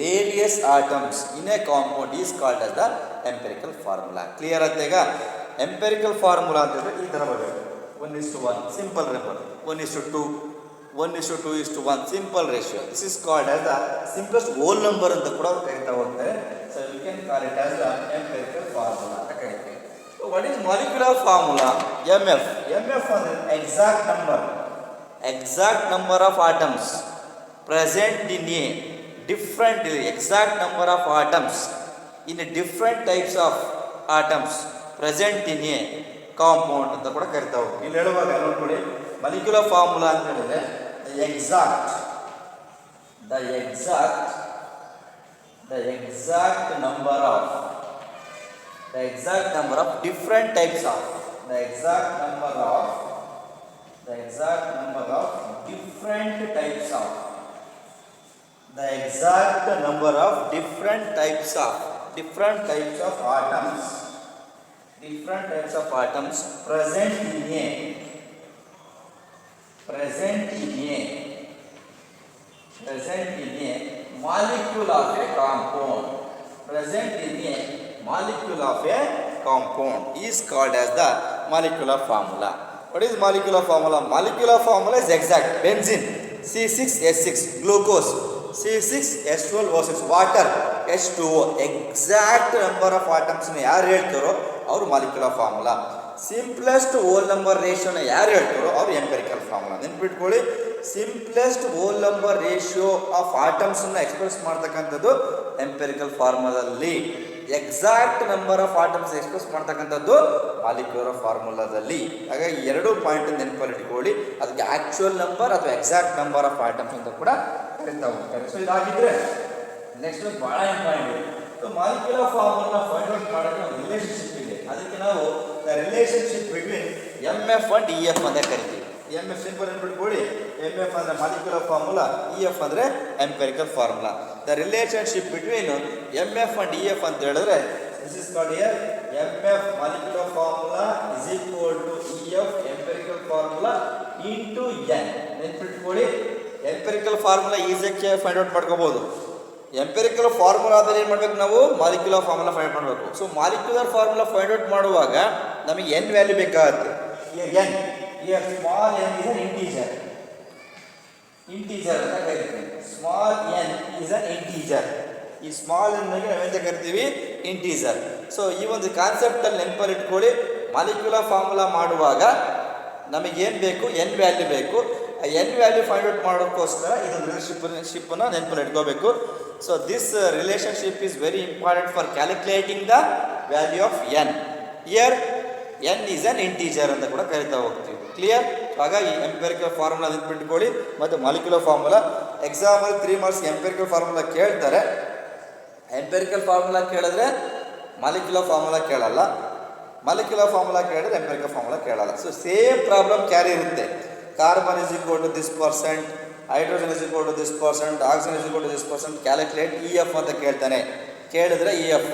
various atoms in a compound is called as the empirical formula. Clear ಆಯ್ತಾ? Empirical formula ಅಂತಂದ್ರೆ ಈ ತರ ಬರುತ್ತೆ. 1:1 simple number. 1:2 1:2:1 simple ratio. This is called as the simplest whole number ಅಂತ ಕೂಡ ಕರೀತಾ ಹೋಗ್ತಾರೆ. So we can call it as the empirical formula ಅಂತ ಕರೀತೀವಿ. So what is molecular formula? MF. MF ಅಂದ್ರೆ exact number of atoms present in a different exact number of atoms in a different types of atoms present in a compound ಅಂತ ಕೂಡ ಕರೀತಾ ಹೋಗ್ತೀವಿ. ಇಲ್ಲಿ ಹೇಳುವಾಗ ನೋಡಿ molecular formula ಅಂತ ಹೇಳಿದ್ರೆ the exact number of different types of different types of atoms present in a molecule of a compound. Present in a molecule of a compound is called as the molecular formula. What is molecular formula? Molecular formula is exact. Benzene C6H6, glucose C6H12O6, water H2O. Exact number of atoms ನ ಯಾರು ಹೇಳ್ತಾರೋ ಅವರು molecular formula. Simplest whole number ರೇಷಿಯೋನ ಯಾರು ಹೇಳ್ತಾರೋ ಅವರು ಎಂಪೆರಿಕಲ್ ಫಾರ್ಮುಲಾ. ನೆನ್ಪಿಟ್ಕೊಳ್ಳಿ, simplest whole number ratio of ಆಟಮ್ಸನ್ನು ಎಕ್ಸ್ಪ್ರೆಸ್ ಮಾಡ್ತಕ್ಕಂಥದ್ದು ಎಂಪೆರಿಕಲ್ ಫಾರ್ಮುಲಾದಲ್ಲಿ. Exact number of atoms express ಮಾಡ್ತಕ್ಕಂಥದ್ದು ಮಾಲಿಕ್ಯುಲರ್ ಫಾರ್ಮುಲಾದಲ್ಲಿ. ಹಾಗಾಗಿ ಎರಡು ಪಾಯಿಂಟ್ ನೆನಪಲ್ಲಿ ಇಟ್ಕೊಳ್ಳಿ. ಅದಕ್ಕೆ ಆ್ಯಕ್ಚುಯಲ್ ನಂಬರ್ ಅಥವಾ ಎಕ್ಸಾಕ್ಟ್ ನಂಬರ್ ಆಫ್ ಆಟಮ್ಸ್ ಅಂತ ಕೂಡ ಕರೀತಾ ಹೋಗ್ತಾರೆ. ಸೊ ಇದಾಗಿದ್ರೆ ನೆಕ್ಸ್ಟ್ ಭಾಳ important. So molecular formula find out ಮಾಡೋಕ್ಕೆ ಒಂದು ರಿಲೇಷನ್ಶಿಪ್ ಇದೆ. ಅದಕ್ಕೆ ನಾವು the relationship between MF and EF ಅಂತ ಕರಿತೀವಿ. MF ಸಿಂಪಲ್ ನೆನ್ಪಿಟ್ಕೊಳ್ಳಿ. MF ಅಂದರೆ ಮಾಲಿಕ್ಯುಲರ್ ಫಾರ್ಮುಲಾ, EF ಅಂದರೆ empirical formula. The relationship between MF and EF ಅಂತ ಹೇಳಿದ್ರೆ this is called here MF molecular formula is equal to EF empirical formula into N. ನೆನ್ಪಿಟ್ಕೊಳ್ಳಿ, ಎಂಪೆರಿಕಲ್ ಫಾರ್ಮುಲಾ ಈಸಿಯಾಗಿ ಫೈಂಡ್ ಔಟ್ ಮಾಡ್ಕೋಬಹುದು. ಎಂಪೆರಿಕಲ್ ಫಾರ್ಮುಲಾದಲ್ಲಿ ಏನು ಮಾಡಬೇಕು ನಾವು? ಮಾಲಿಕ್ಯುಲರ್ ಫಾರ್ಮುಲಾ ಫೈಂಡ್ ಮಾಡಬೇಕು. So molecular formula find out ಮಾಡುವಾಗ ನಮಗೆ N ವ್ಯಾಲ್ಯೂ ಬೇಕಾಗುತ್ತೆ. N here small n is an integer ಅಂತ ಕರಿತೀವಿ. Small n is an integer. ಈ ಸ್ಮಾಲ್ n ಗೆ ನಾವೆಂತ ಕರಿತೀವಿ? ಇಂಟೀಜರ್. ಸೊ ಈ ಒಂದು ಕಾನ್ಸೆಪ್ಟಲ್ಲಿ ನೆನಪಲ್ಲಿ ಇಟ್ಕೊಳ್ಳಿ. ಮಾಲಿಕ್ಯುಲರ್ ಫಾರ್ಮುಲಾ ಮಾಡುವಾಗ ನಮಗೇನು ಬೇಕು? N ವ್ಯಾಲ್ಯೂ ಬೇಕು. ಆ N ವ್ಯಾಲ್ಯೂ ಫೈಂಡ್ ಔಟ್ ಮಾಡೋಕ್ಕೋಸ್ಕರ ಇದೊಂದು ರಿಲೇಷನ್ಶಿಪ್ಪನ್ನು ನೆನಪಲ್ಲಿ ಇಟ್ಕೋಬೇಕು. So this relationship is very important for calculating the value of N. Here N is an integer ಅಂತ ಕೂಡ ಕರಿತಾ ಹೋಗ್ತೀವಿ. ಕ್ಲಿಯರ್? ಹಾಗಾಗಿ ಎಂಪೆರಿಕಲ್ ಫಾರ್ಮುಲಾ ನೆನ್ಪಿಟ್ಕೊಳ್ಳಿ ಮತ್ತು ಮಾಲಿಕ್ಯುಲರ್ ಫಾರ್ಮುಲಾ. ಎಕ್ಸಾಮಲ್ಲಿ 3 ಮಾರ್ಕ್ಸ್ ಎಂಪೆರಿಕಲ್ ಫಾರ್ಮುಲಾ ಕೇಳ್ತಾರೆ. ಎಂಪೆರಿಕಲ್ ಫಾರ್ಮುಲಾ ಕೇಳಿದ್ರೆ ಮಾಲಿಕ್ಯುಲರ್ ಫಾರ್ಮುಲಾ ಕೇಳಲ್ಲ, ಮಾಲಿಕ್ಯುಲರ್ ಫಾರ್ಮುಲಾ ಕೇಳಿದ್ರೆ ಎಂಪೆರಿಕಲ್ ಫಾರ್ಮುಲಾ ಕೇಳಲ್ಲ. ಸೊ ಸೇಮ್ ಪ್ರಾಬ್ಲಮ್ ಕ್ಯಾರಿ ಇರುತ್ತೆ. Carbon is equal to this percent, hydrogen is equal to this percent, oxygen is equal to this percent, calculate EF ಅಂತ ಕೇಳ್ತಾನೆ. ಕೇಳಿದ್ರೆ EF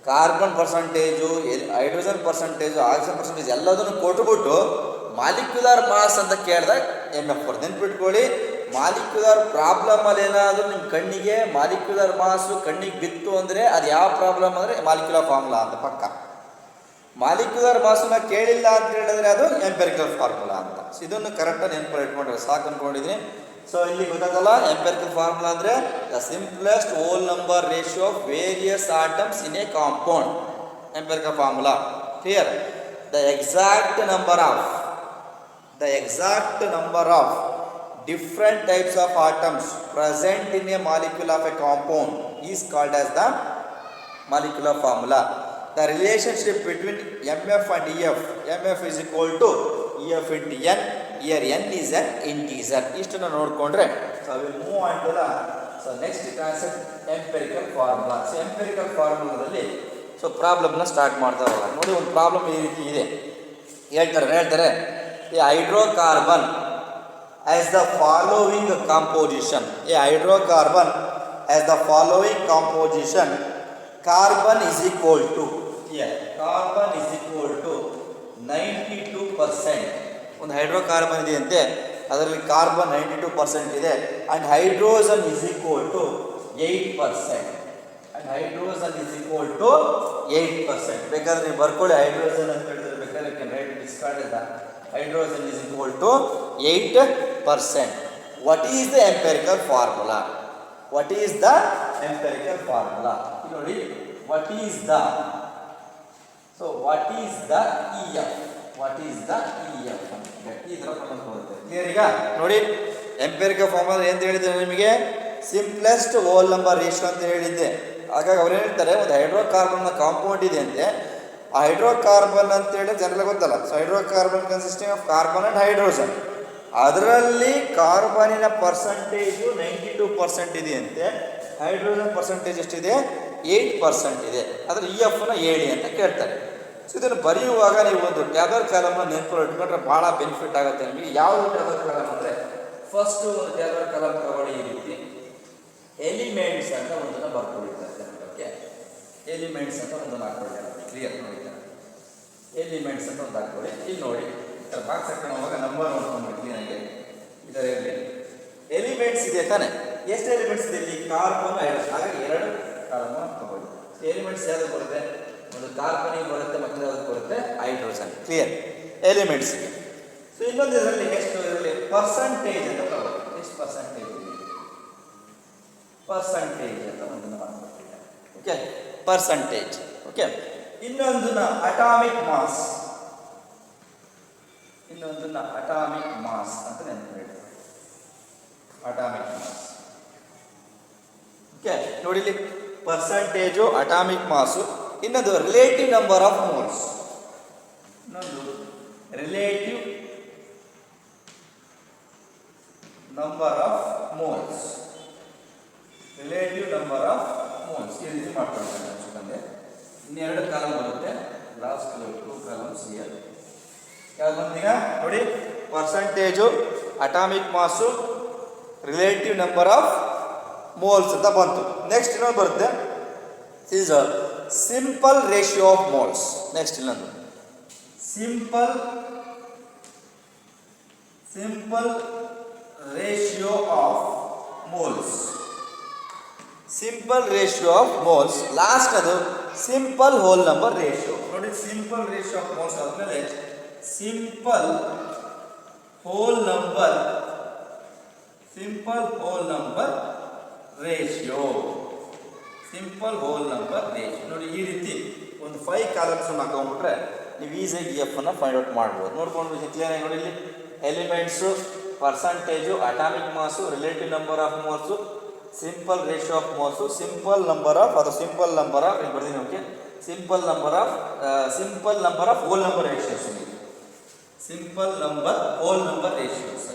carbon percentage, hydrogen percentage, oxygen percentage ಎಲ್ಲದನ್ನು ಕೊಟ್ಬಿಟ್ಟು ಮಾಲಿಕ್ಯುಲರ್ ಮಾಸ್ ಅಂತ ಕೇಳಿದಾಗ MF ಕೊಡ್ದು. ನೆನ್ಪಿಟ್ಕೊಳ್ಳಿ, ಮಾಲಿಕ್ಯುಲರ್ ಪ್ರಾಬ್ಲಮಲ್ಲಿ ಏನಾದರೂ ನಿಮ್ಮ ಕಣ್ಣಿಗೆ ಮಾಲಿಕ್ಯುಲರ್ ಮಾಸು ಕಣ್ಣಿಗೆ ಬಿತ್ತು ಅಂದರೆ ಅದು ಯಾವ ಪ್ರಾಬ್ಲಮ್ ಅಂದರೆ ಮಾಲಿಕ್ಯುಲರ್ ಫಾರ್ಮುಲಾ ಅಂತ ಪಕ್ಕ. ಮಾಲಿಕ್ಯುಲರ್ ಮಾಸನ್ನ ಕೇಳಿಲ್ಲ ಅಂತ ಹೇಳಿದ್ರೆ ಅದು ಎಂಪೆರಿಕಲ್ ಫಾರ್ಮುಲಾ ಅಂತ. ಸೊ ಇದನ್ನು ಕರೆಕ್ಟಾಗಿ ನೆನಪಲ್ಲಿ ಇಟ್ಕೊಂಡ್ರೆ ಸಾಕು ಅಂದ್ಕೊಂಡಿದ್ದೀನಿ. ಸೊ ಇಲ್ಲಿ ಗೊತ್ತಾಗಲ್ಲ, ಎಂಪೆರಿಕಲ್ ಫಾರ್ಮುಲಾ ಅಂದರೆ the simplest whole number ratio of various atoms in a compound. Empirical formula clear. The exact number of different types of atoms present in a molecule of a compound is called as the molecular formula. The relationship between MF and EF, MF is equal to E F into N, where N is an integer. ಇಷ್ಟನ್ನು ನೋಡಿಕೊಂಡ್ರೆ so will move on to the so next concept empirical formula. So empirical ಫಾರ್ಮುಲಾದಲ್ಲಿ ಸೊ ಪ್ರಾಬ್ಲಮ್ನ ಸ್ಟಾರ್ಟ್ ಮಾಡ್ತಾ ಹೋಗೋಣ. ನೋಡಿ, ಒಂದು ಪ್ರಾಬ್ಲಮ್ ಈ ರೀತಿ ಇದೆ. ಹೇಳ್ತಾರೆ ಈ hydrocarbon as the following composition. ಈ hydrocarbon as the following composition. Carbon is equal to carbon is equal to 92%. ಒಂದು ಹೈಡ್ರೋಕಾರ್ಬನ್ ಇದೆಯಂತೆ, ಅದರಲ್ಲಿ ಕಾರ್ಬನ್ 92% ಇದೆ. And hydrogen is equal to 8%. And hydrogen is equal to 8%. ಬೇಕಾದ್ರೆ ನೀವು ಬರ್ಕೊಳ್ಳಿ ಹೈಡ್ರೋಜನ್ ಅಂತ ಹೇಳಿದ್ರೆ, ಬೇಕಾದ್ರೆ ಕ್ಯಾನ್ ರೈಟ್ ಡಿಸ್ಕಾರ್ಡ್ ಇದ್ದ hydrogen is equal to 8%. What is the empirical formula? What is the empirical formula? ನೋಡಿ, what is the EF? What is the EF? ಈ ಥರ ಬರುತ್ತೆ. ಕ್ಲಿಯರ್? ಈಗ ನೋಡಿ, ಎಂಪೆರಿಕಲ್ ಫಾರ್ಮುಲಾ ಏನು ಹೇಳಿದ್ದೆ ನಿಮಗೆ? ಸಿಂಪ್ಲೆಸ್ಟ್ ಹೋಲ್ ನಂಬರ್ ರೇಷಿಯೋ ಅಂತ ಹೇಳಿದ್ದೆ. ಹಾಗಾಗಿ ಅವ್ರು ಹೇಳ್ತಾರೆ, ಒಂದು ಹೈಡ್ರೋಕಾರ್ಬನ್ನ ಕಾಂಪೌಂಡ್ ಇದೆ ಅಂತೆ. ಆ ಹೈಡ್ರೋಕಾರ್ಬನ್ ಅಂತೇಳಿ ಜನರಿಗೆ ಗೊತ್ತಲ್ಲ. So hydrocarbon consisting of carbon and hydrogen. ಅದರಲ್ಲಿ ಕಾರ್ಬನಿನ ಪರ್ಸೆಂಟೇಜು 92% ಇದೆಯಂತೆ. ಹೈಡ್ರೋಜನ್ ಪರ್ಸೆಂಟೇಜ್ ಎಷ್ಟಿದೆ? 8% ಇದೆ. ಅದರ ಇ ಎಫ್ನ ಹೇಳಿ ಅಂತ ಕೇಳ್ತಾರೆ. ಸೊ ಇದನ್ನು ಬರೆಯುವಾಗ ನೀವು ಒಂದು ಟ್ಯಾಬರ್ ಕಾಲಮ್ನ ನೆನಪು ಇಟ್ಕೊಂಡ್ರೆ ಭಾಳ ಬೆನಿಫಿಟ್ ಆಗುತ್ತೆ ನಿಮಗೆ. ಯಾವುದು ಟ್ಯಾಬರ್ ಕಾಲಮ್ ಅಂದರೆ, ಫಸ್ಟು ಒಂದು ಟ್ಯಾಬರ್ ಕಾಲಮ್ ತಗೊಳ್ಳಿ. ಈ ರೀತಿ ಎಲಿಮೆಂಟ್ಸ್ ಅಂತ ಒಂದನ್ನು ಬರ್ಕೊಂಡಿರ್ತಾರೆ. ಓಕೆ, ಎಲಿಮೆಂಟ್ಸ್ ಅಂತ ಒಂದನ್ನು ಹಾಕೊಳ್ಳಿ. ಕ್ಲಿಯರ್ ನೋಡಿ, ಎಲಿಮೆಂಟ್ಸ್ ಅಂತ ಒಂದು ಹಾಕೊಳ್ಳಿ. ಇಲ್ಲಿ ನೋಡಿ, ಬಾಕ್ಸ್ ಹಾಕೊಂಡು ಹೋಗುವಾಗ ನಂಬರ್ ನೋಡ್ಕೊಂಡು ಕ್ಲೀನಾಗಿ ಇದರಲ್ಲಿ ಎಲಿಮೆಂಟ್ಸ್ ಇದೆ ತಾನೆ. ಎಷ್ಟು ಎಲಿಮೆಂಟ್ಸ್ ಇದೆ ಇಲ್ಲಿ? Carbon, hydrogen. ಹಾಗಾಗಿ 2 ಕಾಲಮ್ ತಗೊಳ್ಳಿ. ಎಲಿಮೆಂಟ್ಸ್ ಯಾವ್ದು ಬರುತ್ತೆ? ಒಂದು ಕಾರ್ಬನಿಗೆ ಬರುತ್ತೆ, ಮತ್ತೆ ಯಾವ್ದು ಬರುತ್ತೆ? ಹೈಡ್ರೋಜನ್. ಕ್ಲಿಯರ್? ಎಲಿಮೆಂಟ್ಸ್ ಇದೆ. ಸೊ ಇನ್ನೊಂದು ಇದರಲ್ಲಿ ನೆಕ್ಸ್ಟ್ ಇದರಲ್ಲಿ ಪರ್ಸಂಟೇಜ್ ಅಂತ ತಗೊಳ್ಳಿ. ಎಷ್ಟು ಪರ್ಸಂಟೇಜ್ ಇದೆ? ಪರ್ಸಂಟೇಜ್ ಅಂತ ಒಂದನ್ನು ಮಾಡ್ಕೊಳ್ತೀವಿ. Okay, percentage. ಓಕೆ, ಇನ್ನೊಂದನ್ನ ಅಟಾಮಿಕ್ ಮಾಸ್. ಇನ್ನೊಂದನ್ನ ಅಟಾಮಿಕ್ ಮಾಸ್ ಅಂತ ನೆನಪು. Atomic mass. ಓಕೆ, ನೋಡಿ ಇಲ್ಲಿ ಪರ್ಸಂಟೇಜು, ಅಟಾಮಿಕ್ ಮಾಸು. ಇನ್ನೊಂದು ರಿಲೇಟಿವ್ ನಂಬರ್ ಆಫ್ ಮೋಲ್ಸ್. ಇನ್ನೊಂದು relative number of moles. Relative number of moles. ಈ ರೀತಿ ಮಾಡ್ಕೊಳ್ತಾರೆ. ಇನ್ನೆರಡು ಕಾಲಮ್ ಬರುತ್ತೆ, ಲಾಸ್ಟ್ 2 ಕಾಲಮ್ಸ್ ಇಯರ್. ಯಾವ್ದು ಬಂದೀಗ ನೋಡಿ, percentage, atomic mass, relative number of moles ಅಂತ ಬಂತು. ನೆಕ್ಸ್ಟ್ ಇನ್ನೊಂದು ಬರುತ್ತೆ, is simple ratio of moles. Next ಇನ್ನೊಂದು simple ratio of moles. Simple ratio of moles. Last ಅದು ಸಿಂಪಲ್ ಹೋಲ್ ನಂಬರ್ ರೇಷಿಯೋ. ನೋಡಿ, ಸಿಂಪಲ್ ರೇಷಿಯೋ ಆಫ್ ಮೋಲ್ಸ್ ಆದಮೇಲೆ simple whole number ratio. Simple whole number ratio. ನೋಡಿ, ಈ ರೀತಿ ಒಂದು 5 ಕಾಲಮ್ಸ್ ಹಾಕೊಂಡ್ಬಿಟ್ರೆ ನೀವು ಈಸಿಯಾಗಿ ಎಫ್ ಅನ್ನು ಫೈಂಡ್ ಔಟ್ ಮಾಡ್ಬೋದು. ನೋಡ್ಕೊಂಡು ಕ್ಲಿಯರ್ ಆಗಿ ನೋಡಿ, ಇಲ್ಲಿ elements, percentage, atomic mass, relative number of moles, simple ratio of moles, simple number of ಇಲ್ಲಿ ಬರ್ತೀನಿ. Okay, simple number of whole number ratios. Simple whole number ratios.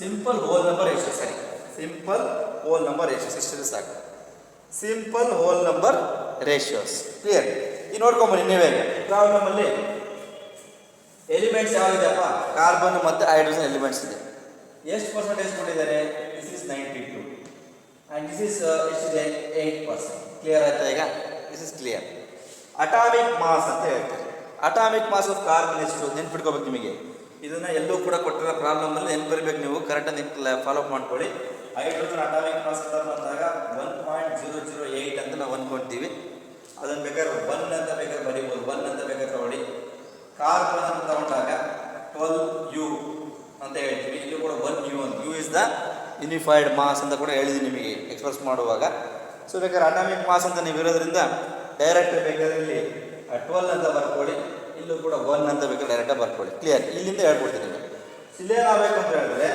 Simple whole number ratio. ಸರಿ, ಸಿಂಪಲ್ ಹೋಲ್ ನಂಬರ್ ರೇಷಿಯೋಸ್. ಇಷ್ಟು ಸಾಕು, simple whole number ratios. Clear? ಈ ನೋಡ್ಕೊಂಬನ್ನಿ ನೀವೇ. ಪ್ರಾಬ್ಲಮಲ್ಲಿ ಎಲಿಮೆಂಟ್ಸ್ ಯಾವಾಗಿದೆಯಪ್ಪ? ಕಾರ್ಬನ್ ಮತ್ತು ಹೈಡ್ರೋಜನ್ ಎಲಿಮೆಂಟ್ಸ್ ಇದೆ. ಎಷ್ಟು ಪರ್ಸೆಂಟೇಜ್ ಕೊಟ್ಟಿದ್ದಾರೆ? This is 92 and this is ಎಷ್ಟಿದೆ? 8%. ಕ್ಲಿಯರ್ ಆಯ್ತಾ? ಈಗ this is clear. Atomic mass ಅಂತ ಹೇಳ್ತಾರೆ. ಅಟಾಮಿಕ್ ಮಾಸ್ ಆಫ್ ಕಾರ್ಬನ್ ಎಷ್ಟು ನೆನ್ಪಿಟ್ಕೋಬೇಕು ನಿಮಗೆ. ಇದನ್ನು ಎಲ್ಲೂ ಕೂಡ ಕೊಟ್ಟಿರೋ ಪ್ರಾಬ್ಲಮಲ್ಲಿ ನೆನ್ಪಿರ್ಬೇಕು ನೀವು. ಕರೆಕ್ಟಾಗಿ ಫಾಲೋ ಅಪ್ ಮಾಡ್ಕೊಳ್ಳಿ. ಹೈಡ್ರೋಜನ್ ಅಟಾಮಿಕ್ ಮಾಸ್ ಅಂತ ಬಂದಾಗ 1.008 ಅಂತ ನಾವು ಅಂದ್ಕೊಳ್ತೀವಿ. ಅದನ್ನು ಬೇಕಾದ್ರೆ 1 ಅಂತ ಬೇಕಾದ್ರೆ ಬರೀಬೋದು, 1 ಅಂತ ಬೇಕಾದ್ರೆ ತಗೊಳ್ಳಿ. ಕಾರ್ಬನ್ ಅಂತ ತಗೊಂಡಾಗ 12U ಅಂತ ಹೇಳ್ತೀವಿ. ಇಲ್ಲಿ ಕೂಡ 1U ಅಂತ. U is the unified mass ಅಂತ ಕೂಡ ಹೇಳಿದ್ವಿ ನಿಮಗೆ ಎಕ್ಸ್ಪ್ರೆಸ್ ಮಾಡುವಾಗ. ಸೊ ಬೇಕಾದ್ರೆ ಅಟಾಮಿಕ್ ಮಾಸ್ ಅಂತ ನೀವು ಇರೋದ್ರಿಂದ ಡೈರೆಕ್ಟ್ ಬೇಕಾದ್ರೆ ಇಲ್ಲಿ 12 ಅಂತ ಬರ್ಕೊಳ್ಳಿ. ಇಲ್ಲೂ ಕೂಡ 1 ಅಂತ ಬೇಕಾದ್ರೆ ಡೈರೆಕ್ಟಾಗಿ ಬರ್ಕೊಳ್ಳಿ. ಕ್ಲಿಯರ್? ಇಲ್ಲಿಂದ ಹೇಳ್ಕೊಡ್ತೀನಿ ನಿಮಗೆ. ಇಲ್ಲೇನಾಗಬೇಕು ಅಂತ ಹೇಳಿದ್ರೆ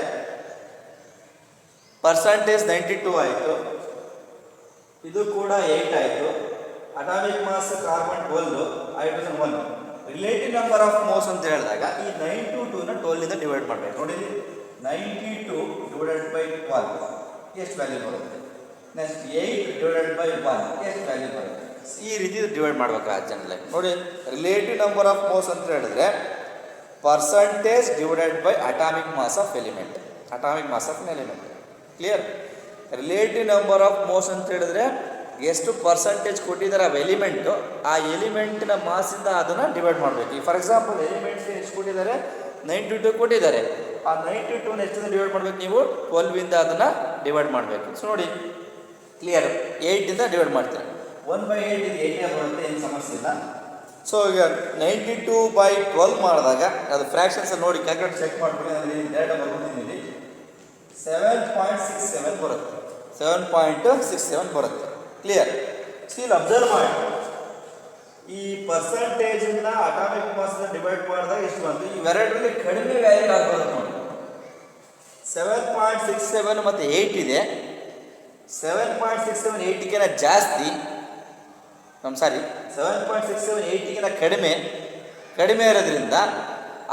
ಪರ್ಸಂಟೇಜ್ 92 ಆಯಿತು, ಇದು ಕೂಡ 8 ಆಯಿತು, atomic mass carbon 12, hydrogen 1. Relative number of moles ಅಂತ ಹೇಳಿದಾಗ ಈ 9 to 2 ನ 12 ಡಿವೈಡ್ ಮಾಡಬೇಕು. ನೋಡಿ 92 ಡಿವೈಡೆಡ್ ಬೈ 12 ಎಷ್ಟು ವ್ಯಾಲ್ಯೂ ಬರುತ್ತೆ? ನೆಕ್ಸ್ಟ್ 8 ಡಿವೈಡೆಡ್ ಬೈ 1 ಎಷ್ಟು ವ್ಯಾಲ್ಯೂ ಬರುತ್ತೆ? ಈ ರೀತಿ ಡಿವೈಡ್ ಮಾಡ್ಬೇಕು ಆ ಜನರಲ್. ನೋಡಿ ರಿಲೇಟಿವ್ ನಂಬರ್ ಆಫ್ ಮೋಸ್ ಅಂತ ಹೇಳಿದ್ರೆ percentage divided by atomic mass of element. Atomic mass of element clear. Relative number of moles ಅಂತ ಹೇಳಿದ್ರೆ ಎಷ್ಟು ಪರ್ಸಂಟೇಜ್ ಕೊಟ್ಟಿದ್ದಾರೆ ಆ ಎಲಿಮೆಂಟು, ಆ ಎಲಿಮೆಂಟಿನ ಮಾಸಿಂದ ಅದನ್ನು ಡಿವೈಡ್ ಮಾಡಬೇಕು. ಈಗ ಫಾರ್ ಎಕ್ಸಾಂಪಲ್ ಎಲಿಮೆಂಟ್ಸ್ ಎಷ್ಟು ಕೊಟ್ಟಿದ್ದಾರೆ? 92 ಕೊಟ್ಟಿದ್ದಾರೆ. ಆ 92ನ ಎಷ್ಟನ್ನು ಡಿವೈಡ್ ಮಾಡಬೇಕು ನೀವು? 12ಇಂದ ಅದನ್ನು ಡಿವೈಡ್ ಮಾಡಬೇಕು. ಸೊ ನೋಡಿ ಕ್ಲಿಯರ್, 8ಇಂದ ಡಿವೈಡ್ ಮಾಡ್ತೀರಾ. 1/8 ಇದು 8 ಬರುತ್ತೆ, ಏನು ಸಮಸ್ಯೆ ಇಲ್ಲ. ಸೊ ಈಗ 92/12 ಮಾಡಿದಾಗ ಅದು ಫ್ರ್ಯಾಕ್ಷನ್ಸ್ ನೋಡಿ ಕ್ಯಾಲ್ಕುಲೇಟ್ ಚೆಕ್ ಮಾಡ್ಕೊಳ್ಳಿ. ಅದರಲ್ಲಿ ಡೇಟಾ ಬರ್ಕೊತೀನಿ, 7.67 ಬರುತ್ತೆ. 7.67 ಬರುತ್ತೆ. ಕ್ಲಿಯರ್. ಸ್ಟಿಲ್ ಅಬ್ಸರ್ವ್ ಮಾಡಿ, ಈ ಪರ್ಸಂಟೇಜನ್ನ ಅಟಾಮಿಕ್ ಮಾಸ್ನ ಡಿವೈಡ್ ಮಾಡಿದಾಗ ಎಷ್ಟು ಬಂತು? ಇವೆರಡರಲ್ಲಿ ಕಡಿಮೆ ವ್ಯಾಲ್ಯೂ ಆಗ್ಬಾರ್ದು ನೋಡಿ. 7.67 ಮತ್ತು 8 ಇದೆ. 7.67 8ಗಿಂತ ಜಾಸ್ತಿ, 7.67 8ಗಿಂತ ಕಡಿಮೆ ಇರೋದ್ರಿಂದ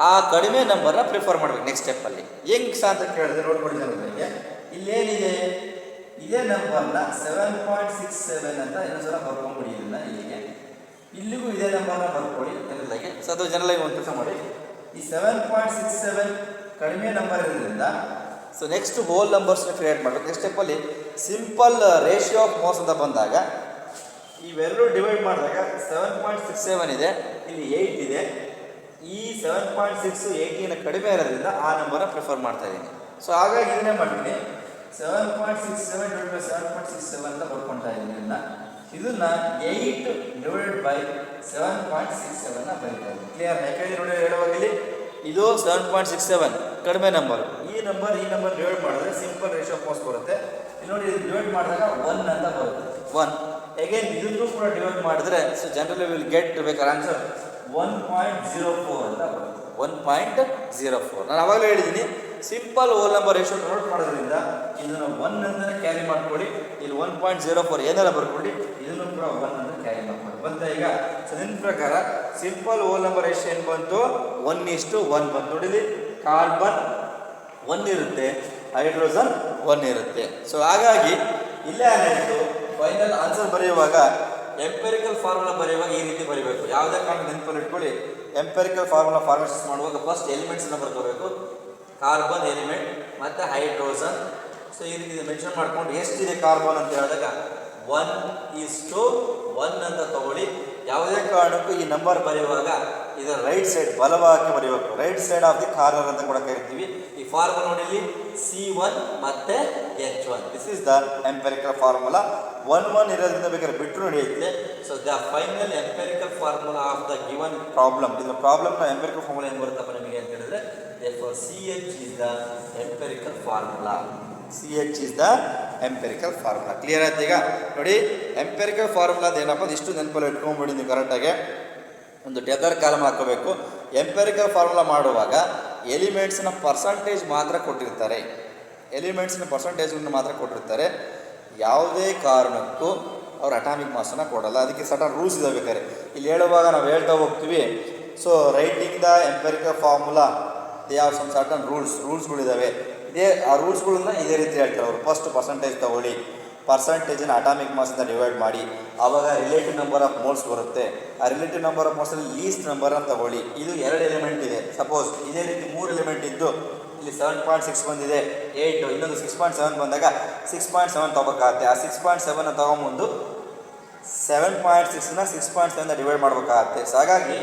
ಆ ಕಡಿಮೆ ನಂಬರ್ನ ಪ್ರಿಫರ್ ಮಾಡಬೇಕು ನೆಕ್ಸ್ಟ್ ಸ್ಟೆಪ್ಪಲ್ಲಿ. ಹೆಂಗೆ ಸಹ ಅಂತ ಕೇಳಿದ್ರೆ ನೋಡ್ಕೊಳ್ಳಿ ಜನರಿಗೆ, ಇಲ್ಲೇನಿದೆ ಇದೇ ನಂಬರ್ನ 7.67 ಅಂತ ಇನ್ನೊಂದ್ಸಲ ಬರ್ಕೊಂಡ್ಬಿಡಿ. ಇದನ್ನ ಇಲ್ಲಿಗೆ ಇಲ್ಲಿಗೂ ಇದೇ ನಂಬರ್ನ ಬರ್ಕೊಳ್ಳಿ ಜನರಲ್ಲಾಗಿ. ಸೊ ಅದು ಜನರಲ್ಲಾಗಿ ಒಂದು ಕೆಲಸ ಮಾಡಿ, ಈ 7.67 ಕಡಿಮೆ ನಂಬರ್ ಇರೋದ್ರಿಂದ ಸೊ ನೆಕ್ಸ್ಟ್ ಹೋಲ್ ನಂಬರ್ಸ್ನ ಕ್ರಿಯೇಟ್ ಮಾಡಬೇಕು. Next ಸ್ಟೆಪ್ಪಲ್ಲಿ simple ratio of moles ಅಂತ ಬಂದಾಗ ಇವೆರಡು ಡಿವೈಡ್ ಮಾಡಿದಾಗ 7.67 ಇದೆ, ಇಲ್ಲಿ 8 ಇದೆ. ಈ 7.6 8ಗಿಂತ ಕಡಿಮೆ ಇರೋದ್ರಿಂದ ಆ ನಂಬರ್ನ ಪ್ರಿಫರ್ ಮಾಡ್ತಾ ಇದ್ದೀನಿ. ಸೊ ಹಾಗಾಗಿ ಇದನ್ನೇ ಮಾಡ್ತೀನಿ, 7.67 ಡಿವೈಡ್ ಬೈ 7.67 ಅಂತ ಬರ್ಕೊಳ್ತಾ ಇದ್ದೀನಿ. ಇದನ್ನ 8 ಡಿವೈಡೆಡ್ ಬೈ 7.67 ಬರೀತಾ ಇದ್ದೀನಿ. ಕ್ಲಿಯರ್? ಯಾಕಂದ್ರೆ ನೋಡಿ ಹೇಳುವಾಗ ಇಲ್ಲಿ ಇದು 7.67 ಕಡಿಮೆ ನಂಬರ್. ಈ ನಂಬರ್ ಡಿವೈಡ್ ಮಾಡಿದ್ರೆ ಸಿಂಪಲ್ ರೇಷಿಯೋ ಆಫ್ ಮಾಸ್ ಬರುತ್ತೆ. ಇಲ್ಲಿ ನೋಡಿ ಇದು ಡಿವೈಡ್ ಮಾಡಿದಾಗ 1 ಅಂತ ಬರುತ್ತೆ. 1 ಅಗೇನ್ ಇದನ್ನು ಕೂಡ ಡಿವೈಡ್ ಮಾಡಿದ್ರೆ ಸೊ ಜನರಲಿ ವಿಲ್ ಗೆಟ್ ಬೇಕಾದ್ರೆ ಆನ್ಸರ್ 1.04 ಅಂತ ಬರುತ್ತೆ. 1.04. ನಾನು ಅವಾಗಲೇ ಹೇಳಿದ್ದೀನಿ, simple whole number ratio note ಮಾಡೋದ್ರಿಂದ ಇದನ್ನು 1 ಅಂತ ಕ್ಯಾರಿ ಮಾಡ್ಕೊಳ್ಳಿ. ಇಲ್ಲಿ 1.04 ಏನೆಲ್ಲ ಬರ್ಕೊಳ್ಳಿ, ಇದನ್ನು ಕೂಡ 1 ಅಂತ ಕ್ಯಾರಿ ಮಾಡ್ಕೊಳ್ಳಿ. ಬಂತ ಈಗ? ಸೊ ನಿನ್ನ ಪ್ರಕಾರ ಸಿಂಪಲ್ ಹೋಲ್ ನಂಬರ್ ರೇಷಿಯೋ ಏನು ಬಂತು? 1:1 ಬಂತು. ನೋಡಿಲಿ, ಕಾರ್ಬನ್ 1 ಇರುತ್ತೆ, ಹೈಡ್ರೋಜನ್ 1 ಇರುತ್ತೆ. ಸೊ ಹಾಗಾಗಿ ಇಲ್ಲೇ ಏನಾಯಿತು, ಫೈನಲ್ ಆನ್ಸರ್ ಬರೆಯುವಾಗ ಎಂಪೆರಿಕಲ್ ಫಾರ್ಮುಲಾ ಬರೆಯುವಾಗ ಈ ರೀತಿ ಬರೀಬೇಕು. ಯಾವುದೇ ಕಾರಣ ನೆನಪಲ್ಲಿ ಇಟ್ಕೊಳ್ಳಿ, ಎಂಪೆರಿಕಲ್ ಫಾರ್ಮುಲಾ ಫಾರ್ಮೇಷನ್ ಮಾಡುವಾಗ ಫಸ್ಟ್ ಎಲಿಮೆಂಟ್ಸ್ನ ಬರ್ಕೋಬೇಕು. ಕಾರ್ಬನ್ ಎಲಿಮೆಂಟ್ ಮತ್ತು ಹೈಡ್ರೋಜನ್. ಸೊ ಈ ರೀತಿ ಮೆನ್ಷನ್ ಮಾಡ್ಕೊಂಡು ಎಷ್ಟಿದೆ ಕಾರ್ಬನ್ ಅಂತ ಹೇಳಿದಾಗ 1:1 ಅಂತ ತಗೊಳ್ಳಿ. ಯಾವುದೇ ಕಾರಣಕ್ಕೂ ಈ ನಂಬರ್ ಬರೆಯುವಾಗ ಇದರ ರೈಟ್ ಸೈಡ್ ಬಲವಾಗಿ ಬರೆಯಬೇಕು. Right side of the corner ಅಂತ ಕೂಡ ಕರಿತೀವಿ. ಈ ಫಾರ್ಮುಲಾ ನೋಡಿ, ಇಲ್ಲಿ C1 ಮತ್ತು H1. This is the empirical formula. 1 ಇರೋದ್ರಿಂದ ಬೇಕಾದ್ರೆ ಬಿಟ್ಟರು ನಡೆಯುತ್ತೆ. So the final empirical formula of the given problem. ಇದರ ಪ್ರಾಬ್ಲಮ್ನ ಎಂಪೆರಿಕಲ್ ಫಾರ್ಮುಲಾ ಏನು ಬರುತ್ತಪ್ಪ ನಿಮಗೆ ಅಂತ ಹೇಳಿದ್ರೆ CH is the empirical formula. CH is the empirical formula. Clear ಆಯ್ತು? ಈಗ ನೋಡಿ ಎಂಪೆರಿಕಲ್ ಫಾರ್ಮುಲಾ ಏನಪ್ಪ, ಇಷ್ಟು ನೆನಪಲ್ಲಿ ಇಟ್ಕೊಂಡ್ಬಿಡಿ ನೀವು ಕರೆಕ್ಟಾಗಿ. ಒಂದು ಟೆದರ್ ಕಾಲಮ್ ಹಾಕೋಬೇಕು. ಎಂಪೆರಿಕಲ್ ಫಾರ್ಮುಲಾ ಮಾಡುವಾಗ ಎಲಿಮೆಂಟ್ಸ್ನ ಪರ್ಸಂಟೇಜ್ ಮಾತ್ರ ಕೊಟ್ಟಿರ್ತಾರೆ. ಎಲಿಮೆಂಟ್ಸ್ನ ಪರ್ಸಂಟೇಜ್ಗಳನ್ನ ಮಾತ್ರ ಕೊಟ್ಟಿರ್ತಾರೆ. ಯಾವುದೇ ಕಾರಣಕ್ಕೂ ಅವ್ರು ಅಟಾಮಿಕ್ ಮಾಸನ್ನು ಕೊಡಲ್ಲ. ಅದಕ್ಕೆ ಸಟನ್ ರೂಲ್ಸ್ ಇದಾವೆ. ಬೇಕಾದ್ರೆ ಇಲ್ಲಿ ಹೇಳುವಾಗ ನಾವು ಹೇಳ್ತಾ ಹೋಗ್ತೀವಿ. So writing the empirical formula they have some certain ರೂಲ್ಸ್ಗಳಿದ್ದಾವೆ. ಆ ರೂಲ್ಸ್ಗಳನ್ನ ಇದೇ ರೀತಿ ಹೇಳ್ತಾರೆ ಅವರು. ಫಸ್ಟ್ ಪರ್ಸಂಟೇಜ್ ತಗೊಳ್ಳಿ, ಪರ್ಸಂಟೇಜನ್ನ ಅಟಾಮಿಕ್ ಮಾಸಿಂದ ಡಿವೈಡ್ ಮಾಡಿ, ಆವಾಗ ರಿಲೇಟಿವ್ ನಂಬರ್ ಆಫ್ ಮೋಲ್ಸ್ ಬರುತ್ತೆ. ಆ ರಿಲೇಟಿವ್ ನಂಬರ್ ಆಫ್ ಮೋಲ್ಸಲ್ಲಿ ಲೀಸ್ಟ್ ನಂಬರ್ ಅಂತ ತಗೊಳ್ಳಿ. ಇದು 2 ಎಲಿಮೆಂಟ್ ಇದೆ. ಸಪೋಸ್ ಇದೇ ರೀತಿ 3 ಎಲಿಮೆಂಟ್ ಇದ್ದು ಇಲ್ಲಿ 7.6 ಬಂದಿದೆ, 8, ಇನ್ನೊಂದು 6.7 ಬಂದಾಗ 6.7 ತಗೋಬೇಕಾಗತ್ತೆ. ಆ 6.7 ತಗೊಂಬಂದು 7.6ನ 6.7 ಡಿವೈಡ್ ಮಾಡಬೇಕಾಗತ್ತೆ. ಸೊ ಹಾಗಾಗಿ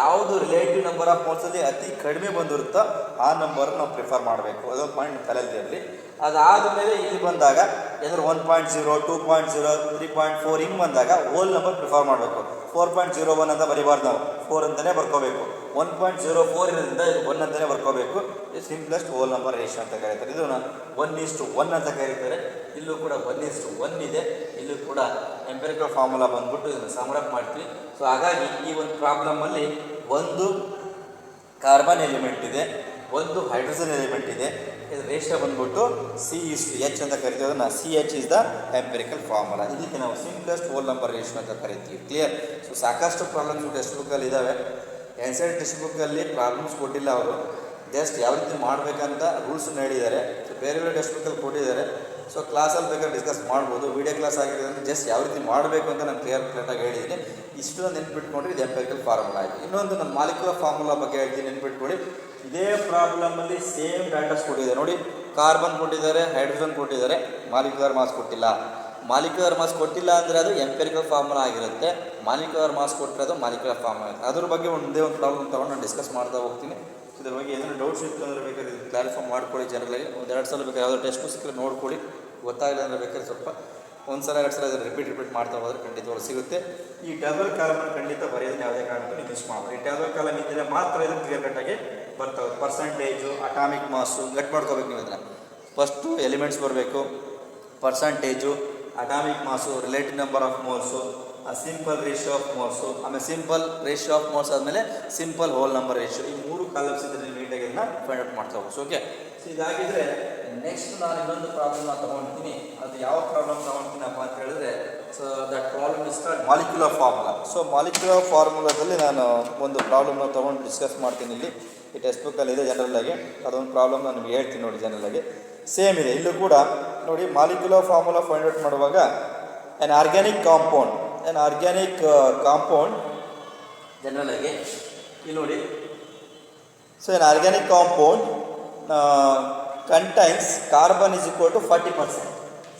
ಯಾವುದು ರಿಲೇಟಿವ್ ನಂಬರ್ ಆಫ್ ಮೋಲ್ಸಲ್ಲಿ ಅತಿ ಕಡಿಮೆ ಬಂದಿರುತ್ತೋ ಆ ನಂಬರ್ನ ನಾವು ಪ್ರಿಫರ್ ಮಾಡಬೇಕು. ಅದೊಂದು ಪಾಯಿಂಟ್ ತಲೆಯಲ್ಲಿ ಇರಲಿ. ಅದಾದ ಮೇಲೆ ಇಲ್ಲಿ ಬಂದಾಗ ಏನಾದ್ರು 1.0, 2.0, 3.4 ಹಿಂಗೆ ಬಂದಾಗ ಹೋಲ್ ನಂಬರ್ ಪ್ರಿಫರ್ ಮಾಡಬೇಕು. 4.01 ಅಂತ ಬರೀಬಾರ್ದು, ನಾವು 4 ಅಂತಲೇ ಬರ್ಕೋಬೇಕು. 1.04 ಇರೋದ್ರಿಂದ ಇದು 1 ಅಂತಲೇ ಬರ್ಕೋಬೇಕು. ಇದು ಸಿಂಪ್ಲೆಸ್ಟ್ ಹೋಲ್ ನಂಬರ್ ರೇಷಿಯೋ ಅಂತ ಕರೀತಾರೆ. ಇದು 1:1 ಅಂತ ಕರೀತಾರೆ. ಇಲ್ಲೂ ಕೂಡ 1:1 ಇದೆ. ಇಲ್ಲೂ ಕೂಡ ಎಂಪೆರಿಕಲ್ ಫಾರ್ಮುಲಾ ಬಂದ್ಬಿಟ್ಟು ಇದನ್ನು ಸಮರಪ್ ಮಾಡ್ತೀವಿ. ಸೊ ಹಾಗಾಗಿ ಈ ಒಂದು ಪ್ರಾಬ್ಲಮಲ್ಲಿ ಒಂದು ಕಾರ್ಬನ್ ಎಲಿಮೆಂಟ್ ಇದೆ, ಒಂದು ಹೈಡ್ರೋಜನ್ ಎಲಿಮೆಂಟ್ ಇದೆ, ಇದು ರೇಷಿಯೋ ಬಂದ್ಬಿಟ್ಟು C:H ಅಂತ ಕರಿತೀವಿ. ಅದನ್ನು CH is the empirical formula. ಇದಕ್ಕೆ ನಾವು ಸಿಂಪ್ಲೆಸ್ಟ್ ಹೋಲ್ ನಂಬರ್ ರೇಷಿಯೋ ಅಂತ ಕರಿತೀವಿ. ಕ್ಲಿಯರ್? ಸೊ ಸಾಕಷ್ಟು ಪ್ರಾಬ್ಲಮ್ಸ್ ಟೆಕ್ಸ್ಟ್ ಬುಕ್ಕಲ್ಲಿ ಇದ್ದಾವೆ. NCERT ಟೆಕ್ಸ್ಟ್ ಬುಕ್ಕಲ್ಲಿ ಪ್ರಾಬ್ಲಮ್ಸ್ ಕೊಟ್ಟಿಲ್ಲ ಅವರು, ಜಸ್ಟ್ ಯಾವ ರೀತಿ ಮಾಡಬೇಕಂತ ರೂಲ್ಸನ್ನು ಹೇಳಿದ್ದಾರೆ. ಸೊ ಬೇರೆ ಬೇರೆ ಟೆಕ್ಸ್ಟ್ ಬುಕ್ಕಲ್ಲಿ ಕೊಟ್ಟಿದ್ದಾರೆ. ಸೊ ಕ್ಲಾಸಲ್ಲಿ ಬೇಕಾದ್ರೆ ಡಿಸ್ಕಸ್ ಮಾಡ್ಬೋದು. ವಿಡಿಯೋ ಕ್ಲಾಸ್ ಆಗಿರೋದ್ರಿಂದ ಜಸ್ಟ್ ಯಾವ ರೀತಿ ಮಾಡಬೇಕು ಅಂತ ನಾನು ಕ್ಲಿಯರಾಗಿ ಹೇಳಿದ್ದೀನಿ. ಇಷ್ಟು ನೆನ್ಪಿಟ್ಕೊಂಡ್ರೆ ಇದು ಎಂಪಿರಿಕಲ್ ಫಾರ್ಮುಲಾ ಆಯಿತು. ಇನ್ನೊಂದು ನಾನು ಮಾಲಿಕ್ಯುಲರ್ ಫಾರ್ಮುಲಾ ಬಗ್ಗೆ ಹೇಳ್ತೀನಿ, ನೆನ್ಪಿಟ್ಕೊಳ್ಳಿ. ಇದೇ ಪ್ರಾಬ್ಲಮಲ್ಲಿ ಸೇಮ್ ಡಾಟಾಸ್ ಕೊಟ್ಟಿದ್ದಾರೆ ನೋಡಿ. ಕಾರ್ಬನ್ ಕೊಟ್ಟಿದ್ದಾರೆ, ಹೈಡ್ರೋಜನ್ ಕೊಟ್ಟಿದ್ದಾರೆ, ಮಾಲಿಕ್ಯುಲರ್ ಮಾಸ್ ಕೊಟ್ಟಿಲ್ಲ. ಮಾಲಿಕ್ಯುಲರ್ ಮಾಸ್ ಕೊಟ್ಟಿಲ್ಲ ಅಂದರೆ ಅದು ಎಂಪಿರಿಕಲ್ ಫಾರ್ಮುಲಾ ಆಗಿರುತ್ತೆ. ಮಾಲಿಕ್ಯುಲರ್ ಮಾಸ್ ಕೊಟ್ಟರೆ ಅದು ಮಾಲಿಕ್ಯುಲರ್ ಫಾರ್ಮುಲಾ ಆಗುತ್ತೆ. ಅದ್ರ ಬಗ್ಗೆ ಒಂದೇ ಒಂದು ಪ್ರಾಬ್ಲಮ್ ತೊಗೊಂಡು ನಾನು ಡಿಸ್ಕಸ್ ಮಾಡ್ತಾ ಹೋಗ್ತೀನಿ. ಇದ್ರ ಬಗ್ಗೆ ಏನಾದರೂ ಡೌಟ್ಸ್ ಇತ್ತು ಅಂದರೆ ಬೇಕಾದ್ರೆ ಕ್ಲಾರಿಫೈ ಮಾಡ್ಕೊಳ್ಳಿ. ಜನರಲಾಗಿ ಒಂದು 2 ಸಲ ಬೇಕಾದ್ರೆ ಯಾವುದೋ ಟೆಸ್ಟ್ ಸಿಕ್ಕರೆ ನೋಡ್ಕೊಳ್ಳಿ. ಗೊತ್ತಾಗಲಿಲ್ಲ ಅಂದರೆ ಬೇಕಾದ್ರೆ ಸ್ವಲ್ಪ ಒಂದು ಸಲ 2 ಸಲ ಇದನ್ನು ರಿಪೀಟ್ ಮಾಡ್ತಾ ಹೋದರೆ ಖಂಡಿತವಾಗಿ ಸಿಗುತ್ತೆ. ಈ ಟೇಬಲ್ ಕಾಲಮನ್ನು ಖಂಡಿತ ಬರೆಯೋದನ್ನ ಯಾವುದೇ ಕಾರಣಕ್ಕೂ ನೀವು ಮಿಸ್ ಮಾಡಬೇಕು. ಈ ಟೇಬಲ್ ಕಾಲಮ್ ಇದ್ದರೆ ಮಾತ್ರ ಇದನ್ನು ಕ್ಲಿಯರ್ ಕಟ್ಟಾಗಿ ಬರ್ತವೆ. ಪರ್ಸಂಟೇಜು, ಅಟಾಮಿಕ್ ಮಾಸು ಗಟ್ ಮಾಡ್ಕೋಬೇಕು ನೀವು. ಇದನ್ನು ಫಸ್ಟು ಎಲಿಮೆಂಟ್ಸ್ ಬರಬೇಕು, percentage, atomic mass, relative number of moles, simple ratio of moles, ಆಮೇಲೆ ಸಿಂಪಲ್ ರೇಷಿಯೋ ಆಫ್ ಮೋಲ್ಸ್ ಆದಮೇಲೆ ಸಿಂಪಲ್ ಹೋಲ್ ನಂಬರ್ ರೇಷಿಯೋ. ಈ 3 ಕಾಲಮ್ಸ್ ಇದ್ದರೆ ನೀವು ನೀಟಾಗಿ ಇದನ್ನು ಫೈಂಡ್ ಔಟ್ ಮಾಡ್ತಾ ಹೋಗ್ಬೋದು. ಓಕೆ, ಸೊ ಇದಾಗಿದ್ದರೆ ನೆಕ್ಸ್ಟ್ ನಾನು ಇನ್ನೊಂದು ಪ್ರಾಬ್ಲಮ್ನ ತೊಗೊಳ್ತೀನಿ. ಅದು ಯಾವ ಪ್ರಾಬ್ಲಮ್ ತೊಗೊಳ್ತೀನಪ್ಪ ಅಂತ ಹೇಳಿದ್ರೆ, so that problem is called molecular formula. So molecular ಫಾರ್ಮುಲಾದಲ್ಲಿ ನಾನು ಒಂದು ಪ್ರಾಬ್ಲಮ್ನ ತೊಗೊಂಡು ಡಿಸ್ಕಸ್ ಮಾಡ್ತೀನಿ. ಇಲ್ಲಿ ಈ ಟೆಕ್ಸ್ಟ್ ಬುಕ್ಕಲ್ಲಿ ಇದೆ ಜನರಲ್ಲಾಗಿ. ಅದೊಂದು ಪ್ರಾಬ್ಲಮ್ ನಾನು ನಿಮಗೆ ಹೇಳ್ತೀನಿ ನೋಡಿ. ಜನರಲ್ಲಾಗಿ ಸೇಮ್ ಇದೆ ಇಲ್ಲೂ ಕೂಡ ನೋಡಿ. ಮಾಲಿಕ್ಯುಲರ್ ಫಾರ್ಮುಲಾ ಫೈಂಡ್ ಔಟ್ ಮಾಡುವಾಗ ಆ್ಯನ್ ಆರ್ಗ್ಯಾನಿಕ್ ಕಾಂಪೌಂಡ್ ಜನರಲ್ಲಾಗಿ ಇಲ್ಲಿ ನೋಡಿ. So an organic compound contains carbon is equal to 40%.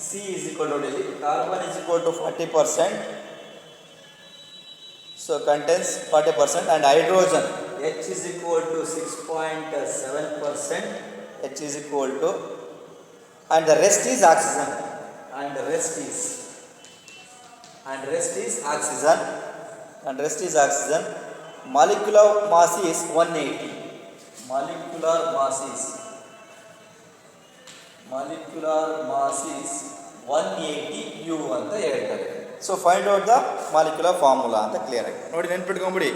C is equal to ಇಲ್ಲಿ carbon is equal to 40%. So contains 40% and hydrogen H is equal to 6.7%. H is equal to, and the rest is oxygen. And the rest is oxygen. Molecular mass is 180. Molecular mass is 180 U ಅಂತ ಹೇಳ್ತಾರೆ. So find out the molecular formula ಅಂತ ಕ್ಲಿಯರ್ ಆಗಿ ನೋಡಿ. ನೆನ್ಪಿಟ್ಕೊಂಬಿಡಿ.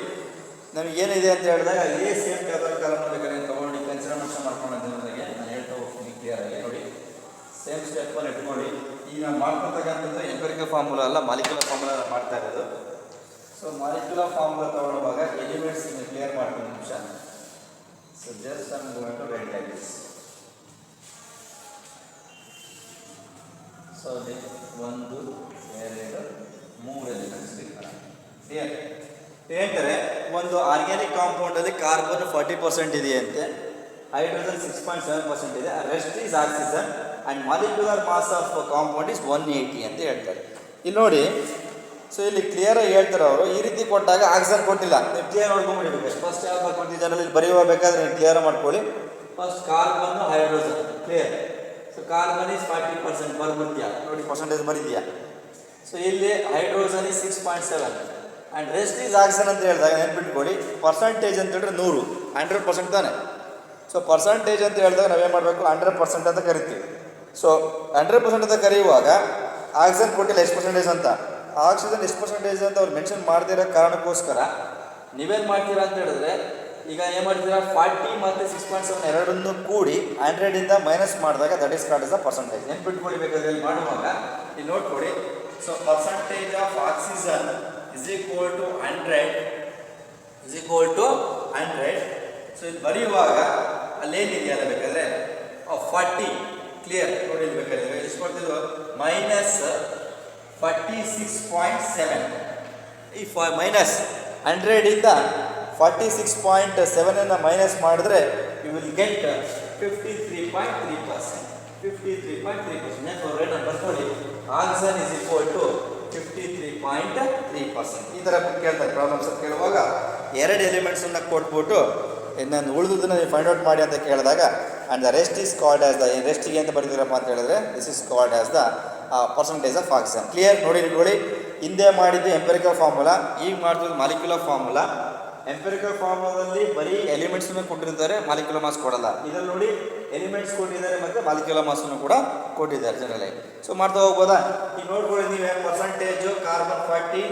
ನಮಗೆ ಏನಿದೆ ಅಂತ ಹೇಳಿದಾಗ ಇದೇ ಸೇಮ್ ಟೇಬಲ್ ಕಾಲಮ್ ಬೇಕಾದ್ರೆ ತೊಗೊಂಡು ಕನ್ಸಿಡರೇಷನ್ ಮಾಡ್ಕೊಂಡು ನಾನು ಹೇಳ್ತಾ ಹೋಗ್ತೀನಿ ಕ್ಲಿಯರಾಗಿ ನೋಡಿ. ಸೇಮ್ ಸ್ಟೆಪ್ಪನ್ನು ಇಟ್ಕೊಳ್ಳಿ. ಈಗ ನಾನು ಮಾಡ್ಕೊತಕ್ಕಂಥದ್ದು ಎಂಪಿರಿಕಲ್ ಫಾರ್ಮುಲಾ ಅಲ್ಲ, ಮಾಲಿಕ್ಯುಲರ್ ಫಾರ್ಮುಲಾ ಮಾಡ್ತಾ ಇರೋದು. ಸೊ ಮಾಲಿಕ್ಯುಲರ್ ಫಾರ್ಮುಲಾ ತೊಗೊಳ್ಳುವಾಗ ಎಲಿಮೆಂಟ್ಸ್ ಕ್ಲಿಯರ್ ಮಾಡ್ತೀನಿ ನಿಮಿಷ. So just I am going to write like this. So 1 2 3 elements clear. ಹೇಳ್ತಾರೆ ಒಂದು ಆರ್ಗ್ಯಾನಿಕ್ ಕಾಂಪೌಂಡಲ್ಲಿ ಕಾರ್ಬನ್ 40% ಇದೆಯಂತೆ, ಹೈಡ್ರೋಜನ್ 6.7% ಇದೆ, rest is oxygen and molecular mass of compound is 180 ಅಂತ ಹೇಳ್ತಾರೆ. ಇಲ್ಲಿ ನೋಡಿ. ಸೊ ಇಲ್ಲಿ ಕ್ಲಿಯರಾಗಿ ಹೇಳ್ತಾರೆ ಅವರು. ಈ ರೀತಿ ಕೊಟ್ಟಾಗ ಆಕ್ಸಿಜನ್ ಕೊಟ್ಟಿಲ್ಲ. ನೀವು ಕ್ಲಿಯರ್ ನೋಡ್ಕೊಂಡ್ಬಿಡ್ಬೇಕು. ಫಸ್ಟ್ ಯಾವ ಬರ್ಕೊಳ್ತೀವಿ ಜನರಲ್ಲಿ ಇಲ್ಲಿ ಬರೆಯಬೇಕಾದ್ರೆ ನೀವು ಕ್ಲಿಯರ್ ಮಾಡ್ಕೊಳ್ಳಿ. First carbon, hydrogen clear. So carbon is 40% ಬರ್ಬರ್ತೀಯಾ ನೋಡಿ, ಪರ್ಸೆಂಟೇಜ್ ಬರೀತೀಯಾ. ಸೊ ಇಲ್ಲಿ hydrogen is 6.7 and rest is oxygen ಅಂತ ಹೇಳಿದಾಗ ನೆನ್ಪಿಟ್ಕೊಳ್ಳಿ. ಪರ್ಸಂಟೇಜ್ ಅಂತ ಹೇಳಿದ್ರೆ 100, 100% ತಾನೆ. ಸೊ ಪರ್ಸಂಟೇಜ್ ಅಂತ ಹೇಳಿದಾಗ ನಾವೇನು ಮಾಡಬೇಕು, 100% ಅಂತ ಕರಿತೀವಿ. ಸೊ 100% ಅಂತ ಕರೆಯುವಾಗ ಆಕ್ಸಿಜನ್ ಕೊಟ್ಟಿಲ್ಲ ಎಷ್ಟು ಪರ್ಸೆಂಟೇಜ್ ಅಂತ. ಆಕ್ಸಿಜನ್ ಎಷ್ಟು ಪರ್ಸೆಂಟೇಜ್ ಅಂತ ಅವ್ರು ಮೆನ್ಷನ್ ಮಾಡ್ತಿರೋ ಕಾರಣಕ್ಕೋಸ್ಕರ ನೀವೇನು ಮಾಡ್ತೀರಾ ಅಂತ ಹೇಳಿದ್ರೆ, ಈಗ ಏನು ಮಾಡ್ತೀರಾ, 40 ಮತ್ತು 6.7 ಎರಡನ್ನೂ ಕೂಡಿ 100 ಮೈನಸ್ ಮಾಡಿದಾಗ that is called is the percentage. ನೆನ್ಪಿಟ್ಕೊಳ್ಳಿ. ಬೇಕಾದ್ರೆ ಇಲ್ಲಿ ಮಾಡುವಾಗ ಇಲ್ಲಿ ನೋಡ್ಕೊಳ್ಳಿ. So percentage of oxygen is equal to 100. So ಇಲ್ಲಿ ಬರೆಯುವಾಗ ಅಲ್ಲೇನಿದೆಯಲ್ಲ ಬೇಕಾದರೆ 40 ಕ್ಲಿಯರ್ ನೋಡಿ. ಇಲ್ಲಿ ಬೇಕಾದ್ರೆ ಎಷ್ಟು ಕೊಡ್ತಿದ್ವು, ಮೈನಸ್ 46.7. ಈ ಮೈನಸ್ 100 46.7 ಮೈನಸ್ ಮಾಡಿದ್ರೆ ಯು ವಿಲ್ ಗೆಟ್ 53.3%. 53.3% ಬರ್ಕೊಳ್ಳಿ. Oxygen is equal to 53.3%. ಈ ಥರ ಕೇಳ್ತಾರೆ ಪ್ರಾಬ್ಲಮ್ಸ್ ಕೇಳುವಾಗ. 2 ಎಲಿಮೆಂಟ್ಸನ್ನು ಕೊಟ್ಬಿಟ್ಟು ಇನ್ನೊಂದು ಉಳಿದುದನ್ನು ನೀವು ಫೈಂಡ್ ಔಟ್ ಮಾಡಿ ಅಂತ ಕೇಳಿದಾಗ and the rest is called as the, ರೆಸ್ಟಿಗೆ ಅಂತ ಬರೀತೀರಪ್ಪ ಅಂತ ಹೇಳಿದ್ರೆ this is called as the percentage of oxygen. Clear ನೋಡಿ. ಇಟ್ಕೊಳ್ಳಿ. ಹಿಂದೆ ಮಾಡಿದ್ದು ಎಂಪಿರಿಕಲ್ ಫಾರ್ಮುಲಾ, ಈಗ ಮಾಡ್ತಿದ್ದು ಮಾಲಿಕ್ಯುಲರ್ ಫಾರ್ಮುಲಾ. ಎಂಪಿರಿಕಲ್ ಫಾರ್ಮುಲಾದಲ್ಲಿ ಬರೀ ಎಲಿಮೆಂಟ್ಸನ್ನು ಕೊಟ್ಟಿರ್ತಾರೆ, ಮಾಲಿಕ್ಯುಲರ್ ಮಾಸ್ ಕೊಡಲ್ಲ. ಇದರಲ್ಲಿ ನೋಡಿ ಎಲಿಮೆಂಟ್ಸ್ ಕೊಟ್ಟಿದ್ದಾರೆ ಮತ್ತು ಮಾಲಿಕ್ಯುಲರ್ ಮಾಸನ್ನು ಕೂಡ ಕೊಟ್ಟಿದ್ದಾರೆ ಜನರಲಿ. ಸೊ ಮಾಡ್ತಾ ಹೋಗ್ಬೋದಾ. ಈಗ ನೋಡ್ಕೊಳ್ಳಿ ನೀವೇ. Percentage carbon 40,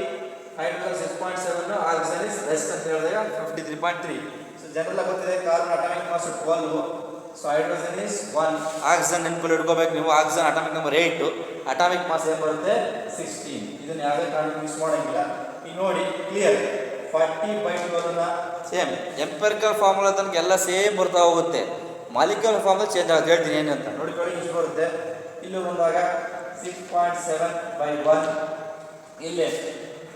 hydrogen 6.7, oxygen is rest ಅಂತ ಹೇಳಿದಾಗ 53.3. ಸೊ ಜನರಲ್ ಗೊತ್ತಿದೆ carbon atomic mass 12. So hydrogen is 1. Oxygen ನೆನಪಲ್ಲಿ ಇಟ್ಕೋಬೇಕು ನೀವು. Oxygen atomic number 8, atomic mass ಏನು ಬರುತ್ತೆ 16. ಇದನ್ನ ಯಾವುದೇ ಕಾರಣಕ್ಕೂ ಮಿಸ್ ಮಾಡೋಂಗಿಲ್ಲ. ಈಗ ನೋಡಿ ಕ್ಲಿಯರ್ 40/12 ಸೇಮ್ ಎಂಪೆರಿಕಲ್ ಫಾರ್ಮುಲಾ ತನಕ ಎಲ್ಲ ಸೇಮ್ ಬರ್ತಾ ಹೋಗುತ್ತೆ. ಮಾಲಿಕ್ಯುಲರ್ ಫಾರ್ಮುಲಾ ಚೇಂಜ್ ಆಗುತ್ತೆ. ಹೇಳ್ತೀನಿ ಏನಂತ ನೋಡಿಕೊಳ್ಳಿ. ಇಷ್ಟು ಬರುತ್ತೆ. ಇಲ್ಲಿ ಬಂದಾಗ 6.7/1, ಇಲ್ಲಿ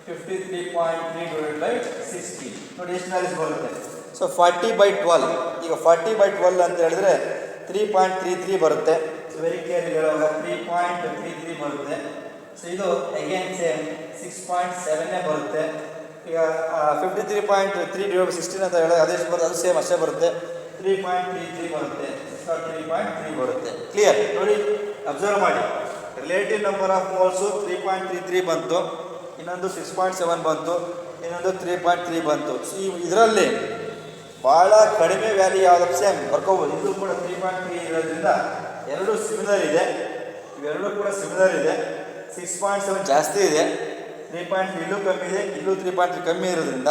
53.3/16 ನೋಡಿ ಎಷ್ಟು ವ್ಯಾಲ್ಯೂಸ್ ಬರುತ್ತೆ. ಸೊ 40/12. ಈಗ 40/12 ಅಂತ ಹೇಳಿದ್ರೆ 3.33 ಬರುತ್ತೆ. ಸೊ ವೆರಿ ಕ್ಲಿಯರ್ ಇಲ್ಲಿ ಹೇಳುವಾಗ 3.33 ಬರುತ್ತೆ. ಸೊ ಇದು ಅಗೇನ್ ಸೇಮ್ 6.7 ಬರುತ್ತೆ. ಈಗ 53.3/16 ಅಂತ ಹೇಳಿದ್ರೆ ಅದೆಷ್ಟು ಬರುತ್ತೆ, ಅದು ಸೇಮ್ ಅಷ್ಟೇ ಬರುತ್ತೆ. 3.33 ಬರುತ್ತೆ. 3.3 ಬರುತ್ತೆ. ಕ್ಲಿಯರ್ ನೋಡಿ, ಅಬ್ಸರ್ವ್ ಮಾಡಿ. ರಿಲೇಟಿವ್ ನಂಬರ್ ಆಫ್ ಮೋಲ್ಸು 3.33 ಬಂತು, ಇನ್ನೊಂದು 6.7 ಬಂತು, ಇನ್ನೊಂದು 3.3 ಬಂತು. ಸೊ ಇದರಲ್ಲಿ ಭಾಳ ಕಡಿಮೆ ವ್ಯಾಲ್ಯೂ ಯಾವ್ದು ಸೇಮ್ ಬರ್ಕೋಬೋದು. ಇದು ಕೂಡ 3.3 ಇರೋದ್ರಿಂದ ಎರಡು ಸಿಮಿಲರ್ ಇದೆ. ಇವೆರಡೂ ಕೂಡ ಸಿಮಿಲರ್ ಇದೆ. 6.7 ಜಾಸ್ತಿ ಇದೆ, 3.3 ಇಲ್ಲೂ ಕಮ್ಮಿ ಇದೆ, ಇಲ್ಲೂ 3.3 ಕಮ್ಮಿ ಇರೋದ್ರಿಂದ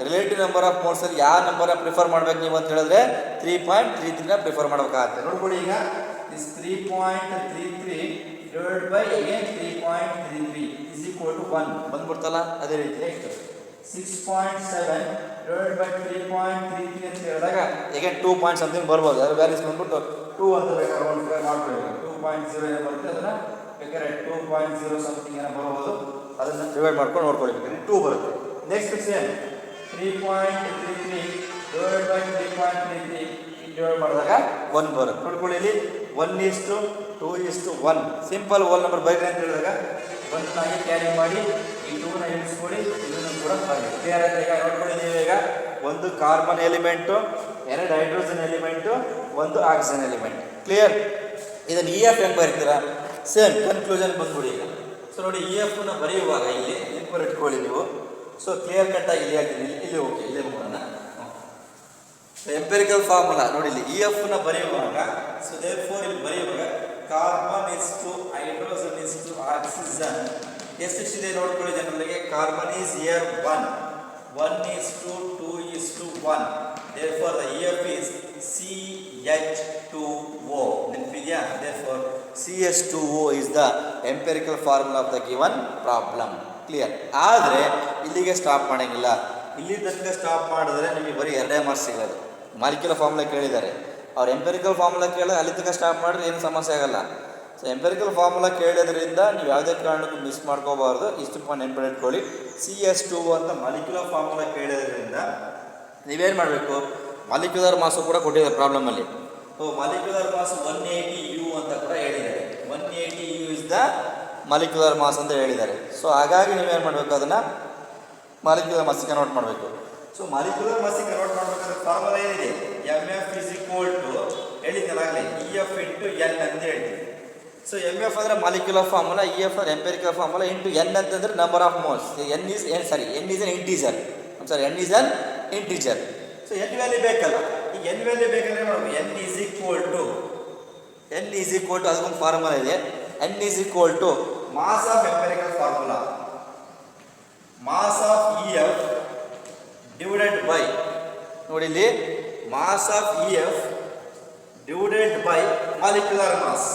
ರಿಲೇಟಿವ್ ನಂಬರ್ ಆಫ್ ಮೋಲ್ಸಲ್ಲಿ ಯಾವ ನಂಬರ್ ಪ್ರಿಫರ್ ಮಾಡ್ಬೇಕು ನೀವು ಅಂತ ಹೇಳಿದ್ರೆ 3.33ನ ಪ್ರಿಫರ್ ಮಾಡಬೇಕಾಗತ್ತೆ. ನೋಡ್ಕೊಳ್ಳಿ, ಈಗ is 3.33 divided by again 3.33 is equal to 1 ಬಂದ್ಬಿಡ್ತಲ್ಲ. ಅದೇ ರೀತಿ ನೆಕ್ಸ್ಟ್ 6.7 divided by 3.33 ಅಂತ ಹೇಳಿದಾಗ again 2 ಪಾಯಿಂಟ್ ಸಮಥಿಂಗ್ ಬರ್ಬೋದು. ಅದರ ವ್ಯಾಲ್ಯೂಸ್ ಬಂದ್ಬಿಟ್ಟು 2 ಅಂತ ಬೇಕಾದ್ರೆ ಒಂದು ಮಾಡ್ಕೊಳ್ಬೇಕು. 2.0 ಏನು ಬರುತ್ತೆ ಅದನ್ನು ಬೇಕಾದ್ರೆ 2.0 ಸಮಥಿಂಗ್ ಏನೋ ಬರ್ಬೋದು. ಅದನ್ನು ಡಿವೈಡ್ ಮಾಡ್ಕೊಂಡು ನೋಡ್ಕೊಳ್ಬೇಕು. 2 ಬರುತ್ತೆ. Next same 3.33 divided by 3.33 divide ಮಾಡಿದಾಗ 1 ಬರುತ್ತೆ. ನೋಡ್ಕೊಳ್ಳಿ, ಇಲ್ಲಿ 1:2:1 ಸಿಂಪಲ್ ಹೋಲ್ ನಂಬರ್ ಬೈಕ್ ಅಂತ ಹೇಳಿದಾಗ 1 ಕ್ಯಾರಿ ಮಾಡಿ ಈ 2ನ ಇಳಿಸ್ಕೊಡಿ, ಇದನ್ನು ಕೂಡ ಮಾಡಿ. ಕ್ಲಿಯರ್ ಆಗಿದೆ. ಈಗ ನೋಡ್ಕೊಳ್ಳಿ ನೀವು, ಈಗ ಒಂದು carbon element, 2 hydrogen element, 1 oxygen element. Clear. ಇದನ್ನು EF ಹೆಂಗೆ ಬರೀತೀರಾ? ಸೇಮ್ ಕನ್ಕ್ಲೂಷನ್ ಬಂದ್ಬಿಡಿ. ಈಗ ಸೊ ನೋಡಿ, EFನ ಬರೆಯುವಾಗ ಇಲ್ಲಿ ನೆನಪಲ್ಲಿ ಇಟ್ಕೊಳ್ಳಿ ನೀವು. ಸೊ ಕ್ಲಿಯರ್ ಕಟ್ಟಾಗಿ ಇಲ್ಲಿ ಹೇಳ್ತೀನಿ. ಇಲ್ಲಿ ಓಕೆ, ಇಲ್ಲೇ ಮಾಡೋಣ. ಎಂಪೆರಿಕಲ್ ಫಾರ್ಮುಲಾ ನೋಡಿ, ಇಲ್ಲಿ EFನ ಬರೆಯುವಾಗ, ಸೊ ದೇರ್ಫೋರ್ ಇಲ್ಲಿ ಬರೆಯುವಾಗ ಕಾರ್ಬನ್ ಇಸ್ಟು ಹೈಡ್ರೋಜನ್ ಇಸ್ಟು ಆಕ್ಸಿಜನ್ ಎಷ್ಟಿದೆ ನೋಡ್ಕೊಳ್ಳಿ ಜನರಲ್ಲಿಗೆ. Carbon is here 1:2:1. Therefore the EF is CH2O. ನೆನಪಿದೆಯಾ? Therefore CH2O is the empirical formula of the given problem. Clear. ಆದರೆ ಇಲ್ಲಿಗೆ ಸ್ಟಾಪ್ ಮಾಡೋಂಗಿಲ್ಲ. ಇಲ್ಲಿ ತನಕ ಸ್ಟಾಪ್ ಮಾಡಿದ್ರೆ ನಿಮಗೆ ಬರೀ 2 ಮಾರ್ಕ್ಸ್ ಸಿಗೋದು. ಮಾಲಿಕ್ಯುಲರ್ ಫಾರ್ಮುಲಾ ಕೇಳಿದ್ದಾರೆ, ಅವ್ರು ಎಂಪೆರಿಕಲ್ ಫಾರ್ಮುಲಾ ಕೇಳಿದ್ರೆ ಅಲ್ಲಿ ತನಕ ಸ್ಟಾಪ್ ಮಾಡಿದ್ರೆ ಏನು ಸಮಸ್ಯೆ ಆಗಲ್ಲ. ಸೊ ಎಂಪೆರಿಕಲ್ ಫಾರ್ಮುಲಾ ಕೇಳೋದ್ರಿಂದ ನೀವು ಯಾವುದೇ ಕಾರಣಕ್ಕೂ ಮಿಸ್ ಮಾಡ್ಕೋಬಾರ್ದು. ಇಷ್ಟು ಪಾಯಿಂಟ್ ನೆನಪಲ್ಲಿ ಇಟ್ಕೊಳ್ಳಿ. CH2O ಅಂತ ಮಾಲಿಕ್ಯುಲರ್ ಫಾರ್ಮುಲಾ ಕೇಳೋದ್ರಿಂದ ನೀವೇನು ಮಾಡಬೇಕು, ಮಾಲಿಕ್ಯುಲರ್ ಮಾಸು ಕೂಡ ಕೊಟ್ಟಿದ್ದಾರೆ ಪ್ರಾಬ್ಲಮಲ್ಲಿ. ಮಾಲಿಕ್ಯುಲರ್ ಮಾಸ್ 180U ಅಂತ ಕೂಡ ಹೇಳಿದ್ದಾರೆ. 180U is the molecular mass ಅಂತ ಹೇಳಿದ್ದಾರೆ. ಸೊ ಹಾಗಾಗಿ ನೀವೇನು ಮಾಡಬೇಕು, ಅದನ್ನು ಮಾಲಿಕ್ಯುಲರ್ ಮಾಸಿಗೆ ಕನ್ವರ್ಟ್ ಮಾಡಬೇಕು. ಸೊ ಮಾಲಿಕ್ಯುಲರ್ ಮಾಸಿಗೆ ಕನ್ವರ್ಟ್ ಮಾಡಬೇಕಾದ್ರೆ ಫಾರ್ಮುಲಾ ಏನಿದೆ, MF ಇಸ್ ಈಕ್ವಲ್ ಟು ಹೇಳಿದ್ದೆನಾಗಲಿ EF ಇಂಟು N ಅಂತ ಹೇಳ್ತೀವಿ. ಸೊ MF ಅಂದರೆ ಮಾಲಿಕ್ಯುಲರ್ ಫಾರ್ಮುಲಾ, EF ಅಂದರೆ ಎಂಪೆರಿಕಲ್ ಫಾರ್ಮುಲಾ, ಇಂಟು N ಅಂತಂದರೆ number of moles. N is N is an integer. N is an integer. So N value ಬೇಕಲ್ಲ. ಈಗ N ವ್ಯಾಲ್ಯೂ ಬೇಕಂದ್ರೆ ಮಾಡಬೇಕು, N ಈಸ್ ಈಕ್ವಲ್ ಟು ಅದಕ್ಕೊಂದು ಫಾರ್ಮುಲಾ ಇದೆ. N is equal to mass of empirical formula, mass of EF divided by, ನೋಡಿ ಇಲ್ಲಿ mass of EF divided by molecular mass.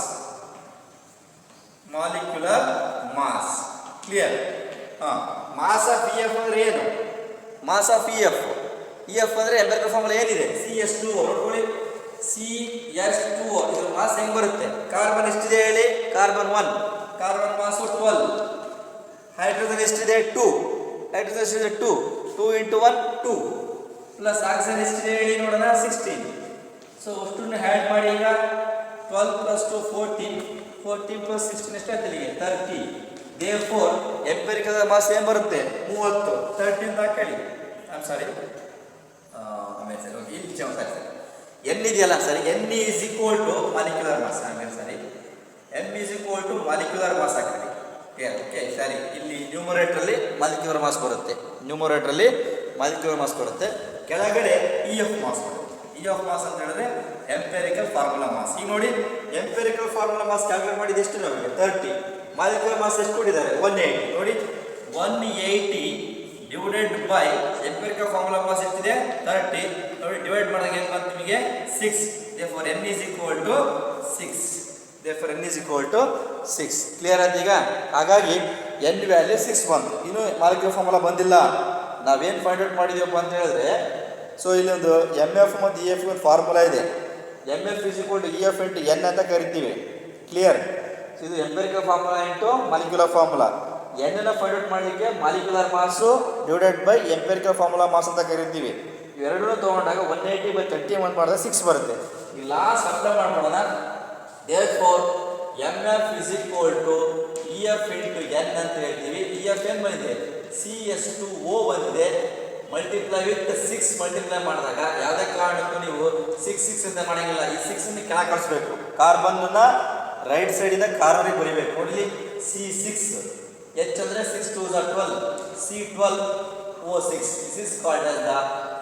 Clear. Mass of EF ಅಂದರೆ ಏನು? ಮಾಸ್ ಆಫ್ EF ಅಂದರೆ ಎಂಪೆರಿಕಲ್ ಫಾರ್ಮುಲಾ ಏನಿದೆ, CH2O. ನೋಡ್ಕೊಳ್ಳಿ, CH2O ಇದ್ರ ಮಾಸ್ ಹೆಂಗೆ ಬರುತ್ತೆ? ಕಾರ್ಬನ್ ಎಷ್ಟಿದೆ ಹೇಳಿ? ಕಾರ್ಬನ್ 1, ಕಾರ್ಬನ್ ಮಾಸು 12. ಹೈಡ್ರೋಜನ್ ಎಷ್ಟಿದೆ? 2, ಹೈಡ್ರೋಜನ್ ಎಷ್ಟಿದೆ? 2 ಇಂಟು 1 2 ಪ್ಲಸ್ ಆಕ್ಸಿಜನ್ ಎಷ್ಟಿದೆ ಹೇಳಿ ನೋಡೋಣ? 16. ಸೊ ಅಷ್ಟನ್ನು ಹ್ಯಾಡ್ ಮಾಡಿ. ಈಗ 12 + 2 14 + 16 ಎಷ್ಟಾಯ್ತು ಇಲ್ಲಿಗೆ? 30. ದೇರ್ಫೋರ್ ಎಂಪೆರಿಕಲ್ ಮಾಸ್ ಏನು ಬರುತ್ತೆ? 30. 13 ಹಾಕಿ. ಸಾರಿ, ಆಮೇಲೆ ಸರಿ ಓಕೆ, ಇಲ್ಲಿ N ಇದೆಯಲ್ಲ ಸರಿ, N is equal to molecular mass. ಆಮೇಲೆ ಸರಿ, M is equal to molecular mass ಹಾಕಿ. ಓಕೆ ಸರಿ, ಇಲ್ಲಿ ನ್ಯೂಮರೇಟ್ರಲ್ಲಿ ಮಾಲಿಕ್ಯುಲರ್ ಮಾಸ್ ಬರುತ್ತೆ. ಕೆಳಗಡೆ EF ಮಾಸ್ ಬರುತ್ತೆ. EF ಮಾಸ್ ಅಂತ ಹೇಳಿದ್ರೆ ಎಂಪೆರಿಕಲ್ ಫಾರ್ಮುಲಾ ಮಾಸ್. ಈಗ ನೋಡಿ, ಎಂಪೆರಿಕಲ್ ಫಾರ್ಮುಲಾ ಮಾಸ್ ಕ್ಯಾಲ್ಕುಲೇಟ್ ಮಾಡಿದ ಎಷ್ಟು ನಮಗೆ? 30. ಮಾಲಿಕ್ಯುಲರ್ ಮಾಸ್ ಎಷ್ಟು ಕೊಟ್ಟಿದ್ದಾರೆ? 180. ನೋಡಿ, 180 divided by empirical formula mass ಎಷ್ಟಿದೆ 30 ನೋಡಿ ಡಿವೈಡ್ ಮಾಡಿದಾಗ ಏನು ಬಂತು ನಿಮಗೆ 6 therefore n is equal to 6 therefore n is equal to 6 clear ಆಯ್ತು ಈಗ ಹಾಗಾಗಿ n ವ್ಯಾಲ್ಯೂ 6 ಬಂತು ಇನ್ನು ಮಾಲಿಕ್ಯುಲರ್ ಫಾರ್ಮುಲಾ ಬಂದಿಲ್ಲ ನಾವೇನು ಫೈಂಡ್ ಔಟ್ ಮಾಡಿದೀವಪ್ಪ ಅಂತ ಹೇಳಿದ್ರೆ ಸೊ ಇಲ್ಲೊಂದು ಎಮ್ ಎಫ್ ಮತ್ತು ಇ ಎಫ್ ಒಂದು ಫಾರ್ಮುಲಾ ಇದೆ M F is equal to E F into N ಅಂತ ಕರಿತೀವಿ ಕ್ಲಿಯರ್ ಇದು empirical formula into molecular formula ಎನ್ನ ಫೈಂಡ್ ಔಟ್ ಮಾಡಲಿಕ್ಕೆ molecular mass divided by empirical formula mass ಅಂತ ಕರಿತೀವಿ ಇವೆರಡೂ ತೊಗೊಂಡಾಗ 180/31 ಮಾಡಿದ್ರೆ 6 ಬರುತ್ತೆ ಈ ಲಾಸ್ಟ್ ಅಪ್ಲೈ ಮಾಡ್ಕೊಳ್ಳೋಣ therefore mf is equal to ef into n ಅಂತ ಹೇಳ್ತೀವಿ ef ಏನು ಬಂದಿದೆ CS2O ಬಂದಿದೆ ಮಲ್ಟಿಪ್ಲೈ ವಿತ್ 6 ಮಲ್ಟಿಪ್ಲೈ ಮಾಡಿದಾಗ ಯಾವುದೇ ಕಾರಣಕ್ಕೂ ನೀವು 6 ಅಂತ ಮಾಡಂಗಿಲ್ಲ ಈ 6 ಅನ್ನು ಕೆಳಗೆ ಕಳಿಸ್ಬೇಕು ಕಾರ್ಬನ್ನ ರೈಟ್ ಸೈಡಿಂದ ಕಾರ್ನರಿಗೆ ಬರೀಬೇಕು ನೋಡಿ C6 H ಅಂದರೆ 6 2s are 12 C12O6 this is called as the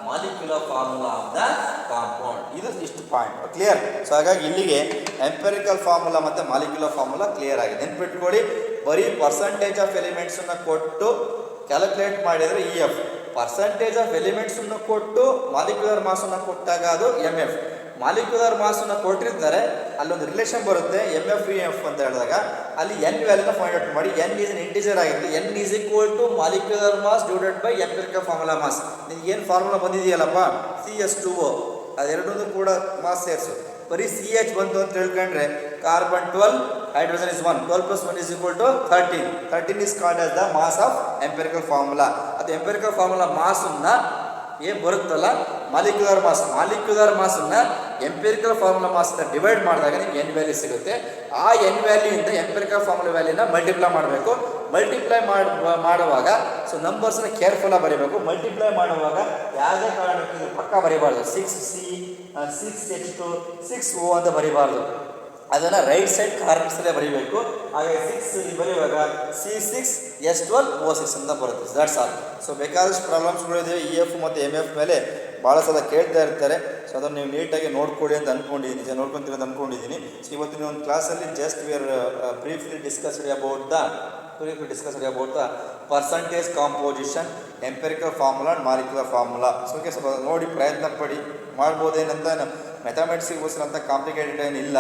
molecular formula of the compound ಇದು ಇಷ್ಟು ಪಾಯಿಂಟ್ ಕ್ಲಿಯರ್ ಸೊ ಹಾಗಾಗಿ ಇಲ್ಲಿಗೆ ಎಂಪಿರಿಕಲ್ ಫಾರ್ಮುಲಾ ಮತ್ತು ಮಾಲಿಕ್ಯುಲರ್ ಫಾರ್ಮುಲಾ ಕ್ಲಿಯರ್ ಆಗಿದೆ ನೆನ್ಪಿಟ್ಕೊಳ್ಳಿ ಬರೀ ಪರ್ಸೆಂಟೇಜ್ ಆಫ್ ಎಲಿಮೆಂಟ್ಸನ್ನು ಕೊಟ್ಟು ಕ್ಯಾಲ್ಕುಲೇಟ್ ಮಾಡಿದರೆ ಇ ಎಫ್ ಪರ್ಸೆಂಟೇಜ್ ಆಫ್ ಎಲಿಮೆಂಟ್ಸನ್ನು ಕೊಟ್ಟು ಮಾಲಿಕ್ಯುಲರ್ ಮಾಸನ್ನು ಕೊಟ್ಟಾಗ ಅದು ಎಮ್ ಎಫ್ ಮಾಲಿಕ್ಯುಲರ್ ಮಾಸನ್ನು ಕೊಟ್ಟಿರ್ತಾರೆ ಅಲ್ಲೊಂದು ರಿಲೇಷನ್ ಬರುತ್ತೆ ಎಮ್ ಎಫ್ ಇ ಎಫ್ ಅಂತ ಹೇಳಿದಾಗ ಅಲ್ಲಿ ಎನ್ ವ್ಯಾಲ್ಯೂನ ಫೈಂಡ್ ಔಟ್ ಮಾಡಿ ಎನ್ ಈಸ್ ಅನ್ ಇಂಟಿಜರ್ ಆಗಿರುತ್ತೆ N is equal to molecular mass divided by empirical formula mass ನಿಮ್ಗೆ ಏನು ಫಾರ್ಮುಲಾ ಬಂದಿದೆಯಲ್ಲಪ್ಪ CS2O ಅದೆರಡೂ ಕೂಡ ಮಾಸ್ ಸೇರಿಸು ಬರೀ CH ಬಂತು ಅಂತ ತಿಳ್ಕೊಂಡ್ರೆ carbon 12 hydrogen is 1 12 + 1 is equal to 13 is called as the mass of empirical formula ಅದು ಎಂಪಿರಿಕಲ್ ಫಾರ್ಮುಲಾ ಮಾಸನ್ನು ಏನು ಬರುತ್ತಲ್ಲ ಮಾಲಿಕ್ಯುಲರ್ ಮಾಸನ್ನು ಎಂಪಿರಿಕಲ್ ಫಾರ್ಮುಲಾ ಮಾಸ್ನ ಡಿವೈಡ್ ಮಾಡಿದಾಗ ನಿಮ್ಗೆ ಎನ್ ವ್ಯಾಲ್ಯೂ ಸಿಗುತ್ತೆ ಆ ಎನ್ ವ್ಯಾಲ್ಯೂಯಿಂದ ಎಂಪಿರಿಕಲ್ ಫಾರ್ಮುಲಾ ವ್ಯಾಲ್ಯೂನ ಮಲ್ಟಿಪ್ಲೈ ಮಾಡಬೇಕು ಮಲ್ಟಿಪ್ಲೈ ಮಾಡುವಾಗ ಸೊ ನಂಬರ್ಸ್ನ ಕೇರ್ಫುಲ್ಲಾಗಿ ಬರೀಬೇಕು ಮಲ್ಟಿಪ್ಲೈ ಮಾಡುವಾಗ ಯಾವುದೇ ಕಾರಣಕ್ಕೆ ಪಕ್ಕ ಬರೀಬಾರ್ದು 6C 6H2 6O ಅಂತ ಬರೀಬಾರ್ದು ಅದನ್ನು ರೈಟ್ ಸೈಡ್ ಕಾರ್ನರ್ಸಲ್ಲೇ ಬರೀಬೇಕು ಹಾಗಾಗಿ 6 ಬರೆಯುವಾಗ C6H12O6 ಅಂತ ಬರುತ್ತೆ ದಟ್ಸ್ ಆಲ್ ಸೊ ಬೇಕಾದಷ್ಟು ಪ್ರಾಬ್ಲಮ್ಸ್ಗಳಿದೆ ಇ ಎಫ್ ಮತ್ತು ಎಮ್ ಎಫ್ ಮೇಲೆ ಭಾಳ ಸಲ ಕೇಳ್ತಾ ಇರ್ತಾರೆ ಸೊ ಅದನ್ನು ನೀವು ನೀಟಾಗಿ ನೋಡ್ಕೊಳ್ಳಿ ಅಂತ ಅಂದ್ಕೊಂಡಿದ್ದೀನಿ ಸೊ ಇವತ್ತಿನ ಒಂದು ಕ್ಲಾಸಲ್ಲಿ just we are briefly discussed about the percentage composition empirical formula and molecular formula so okay ಸ್ವಲ್ಪ ನೋಡಿ ಪ್ರಯತ್ನ ಪಡಿ ಮಾಡ್ಬೋದೇನಂತ ಮ್ಯಾಥಮೆಟಿಕ್ಸಿಗೋಸ್ಕರ ಅಂತ ಕಾಂಪ್ಲಿಕೇಟೆಡ್ ಏನಿಲ್ಲ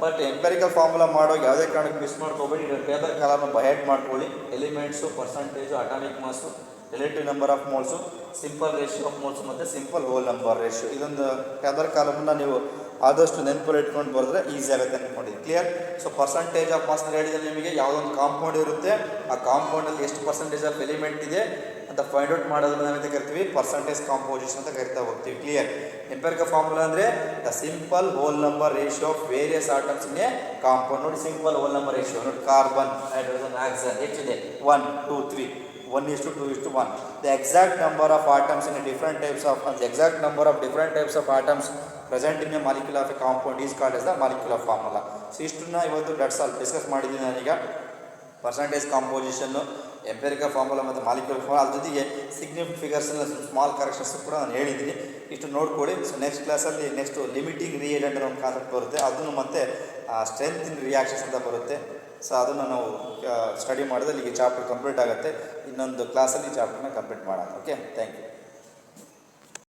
ಬಟ್ ಎಂಪಿರಿಕಲ್ ಫಾರ್ಮುಲಾ ಮಾಡುವಾಗ ಯಾವುದೇ ಕಾರಣಕ್ಕೆ ಮಿಸ್ ಮಾಡ್ಕೋಬೇಡಿ ಪೇಪರ್ ಕಾಲಮ್ನ ಬೈಹೆಡ್ ಮಾಡ್ಕೊಳ್ಳಿ elements percentage atomic mass relative number of moles simple ratio of moles ಮತ್ತು ಸಿಂಪಲ್ ಹೋಲ್ ನಂಬರ್ ರೇಷಿಯೋ ಇದೊಂದು ಪೇಪರ್ ಕಾಲಮನ್ನು ನೀವು ಆದಷ್ಟು ನೆನಪಲ್ಲಿ ಇಟ್ಕೊಂಡು ಬರೆದ್ರೆ ಈಸಿ ಆಗುತ್ತೆ ಅಂದ್ಕೊಂಡಿದ್ದೀನಿ clear so percentage of mass ಹೇಳಿದಲ್ಲಿ ನಿಮಗೆ ಯಾವುದೊಂದು ಕಾಂಪೌಂಡ್ ಇರುತ್ತೆ ಆ ಕಾಂಪೌಂಡಲ್ಲಿ ಎಷ್ಟು ಪರ್ಸೆಂಟೇಜ್ ಆಫ್ ಎಲಿಮೆಂಟ್ ಇದೆ ಅಂತ ಫೈಂಡ್ ಔಟ್ ಮಾಡೋದನ್ನ ನಾವಂತ ಕರಿತೀವಿ ಪರ್ಸಂಟೇಜ್ ಕಾಂಪೋಸಿಷನ್ ಅಂತ ಕರಿತಾ ಹೋಗ್ತೀವಿ ಕ್ಲಿಯರ್ ಎಂಪಿರಿಕಲ್ ಫಾರ್ಮುಲಾ ಅಂದರೆ the simple whole number ratio of various atoms in a compound ನೋಡಿ ಸಿಂಪಲ್ ಹೋಲ್ ನಂಬರ್ ರೇಷಿಯೋ ನೋಡಿ ಕಾರ್ಬನ್ ಹೈಡ್ರೋಜನ್ ಆಕ್ಸಿಜನ್ ಎಷ್ಟಿದೆ 1 2 3 1:2:1 the exact number of atoms in a different types of atoms present in a molecule of a compound is called as the molecular formula so ಇಷ್ಟನ್ನ ಇವತ್ತು ದಟ್ಸ್ ಆಲ್ ಡಿಸ್ಕಸ್ ಮಾಡಿದ್ದೀನಿ ನಾನೀಗ ಪರ್ಸಂಟೇಜ್ ಕಾಂಪೋಸಿಷನ್ನು ಎಂಪಿರಿಕಲ್ ಫಾರ್ಮುಲಾ ಮತ್ತು ಮಾಲಿಕ್ಯುಲರ್ ಫಾರ್ಮುಲಾ ಅದ್ರ ಜೊತೆಗೆ ಸಿಗ್ನಿಫಿಕೆಂಟ್ ಫಿಗರ್ಸ್ನ ಸ್ಮಾಲ್ ಕರೆಕ್ಷನ್ಸ್ ಕೂಡ ನಾನು ಹೇಳಿದ್ದೀನಿ ಇಷ್ಟು ನೋಡ್ಕೊಳ್ಳಿ ಸೊ ನೆಕ್ಸ್ಟ್ ಕ್ಲಾಸಲ್ಲಿ ನೆಕ್ಸ್ಟು ಲಿಮಿಟಿಂಗ್ ರಿಯೇಜೆಂಟ್ ಅನ್ನೋ ಒಂದು ಕಾನ್ಸೆಪ್ಟ್ ಬರುತ್ತೆ ಅದನ್ನು ಮತ್ತೆ ಸ್ಟ್ರೆಂತ್ ಇನ್ ರಿಯಾಕ್ಷನ್ಸ್ ಅಂತ ಬರುತ್ತೆ ಸೊ ಅದನ್ನು ನಾವು ಸ್ಟಡಿ ಮಾಡಿದ್ರೆ ಇಲ್ಲಿಗೆ ಚಾಪ್ಟರ್ ಕಂಪ್ಲೀಟ್ ಆಗುತ್ತೆ ಇನ್ನೊಂದು ಕ್ಲಾಸಲ್ಲಿ ಚಾಪ್ಟರ್ನ ಕಂಪ್ಲೀಟ್ ಮಾಡೋಣ ಓಕೆ ಥ್ಯಾಂಕ್ ಯು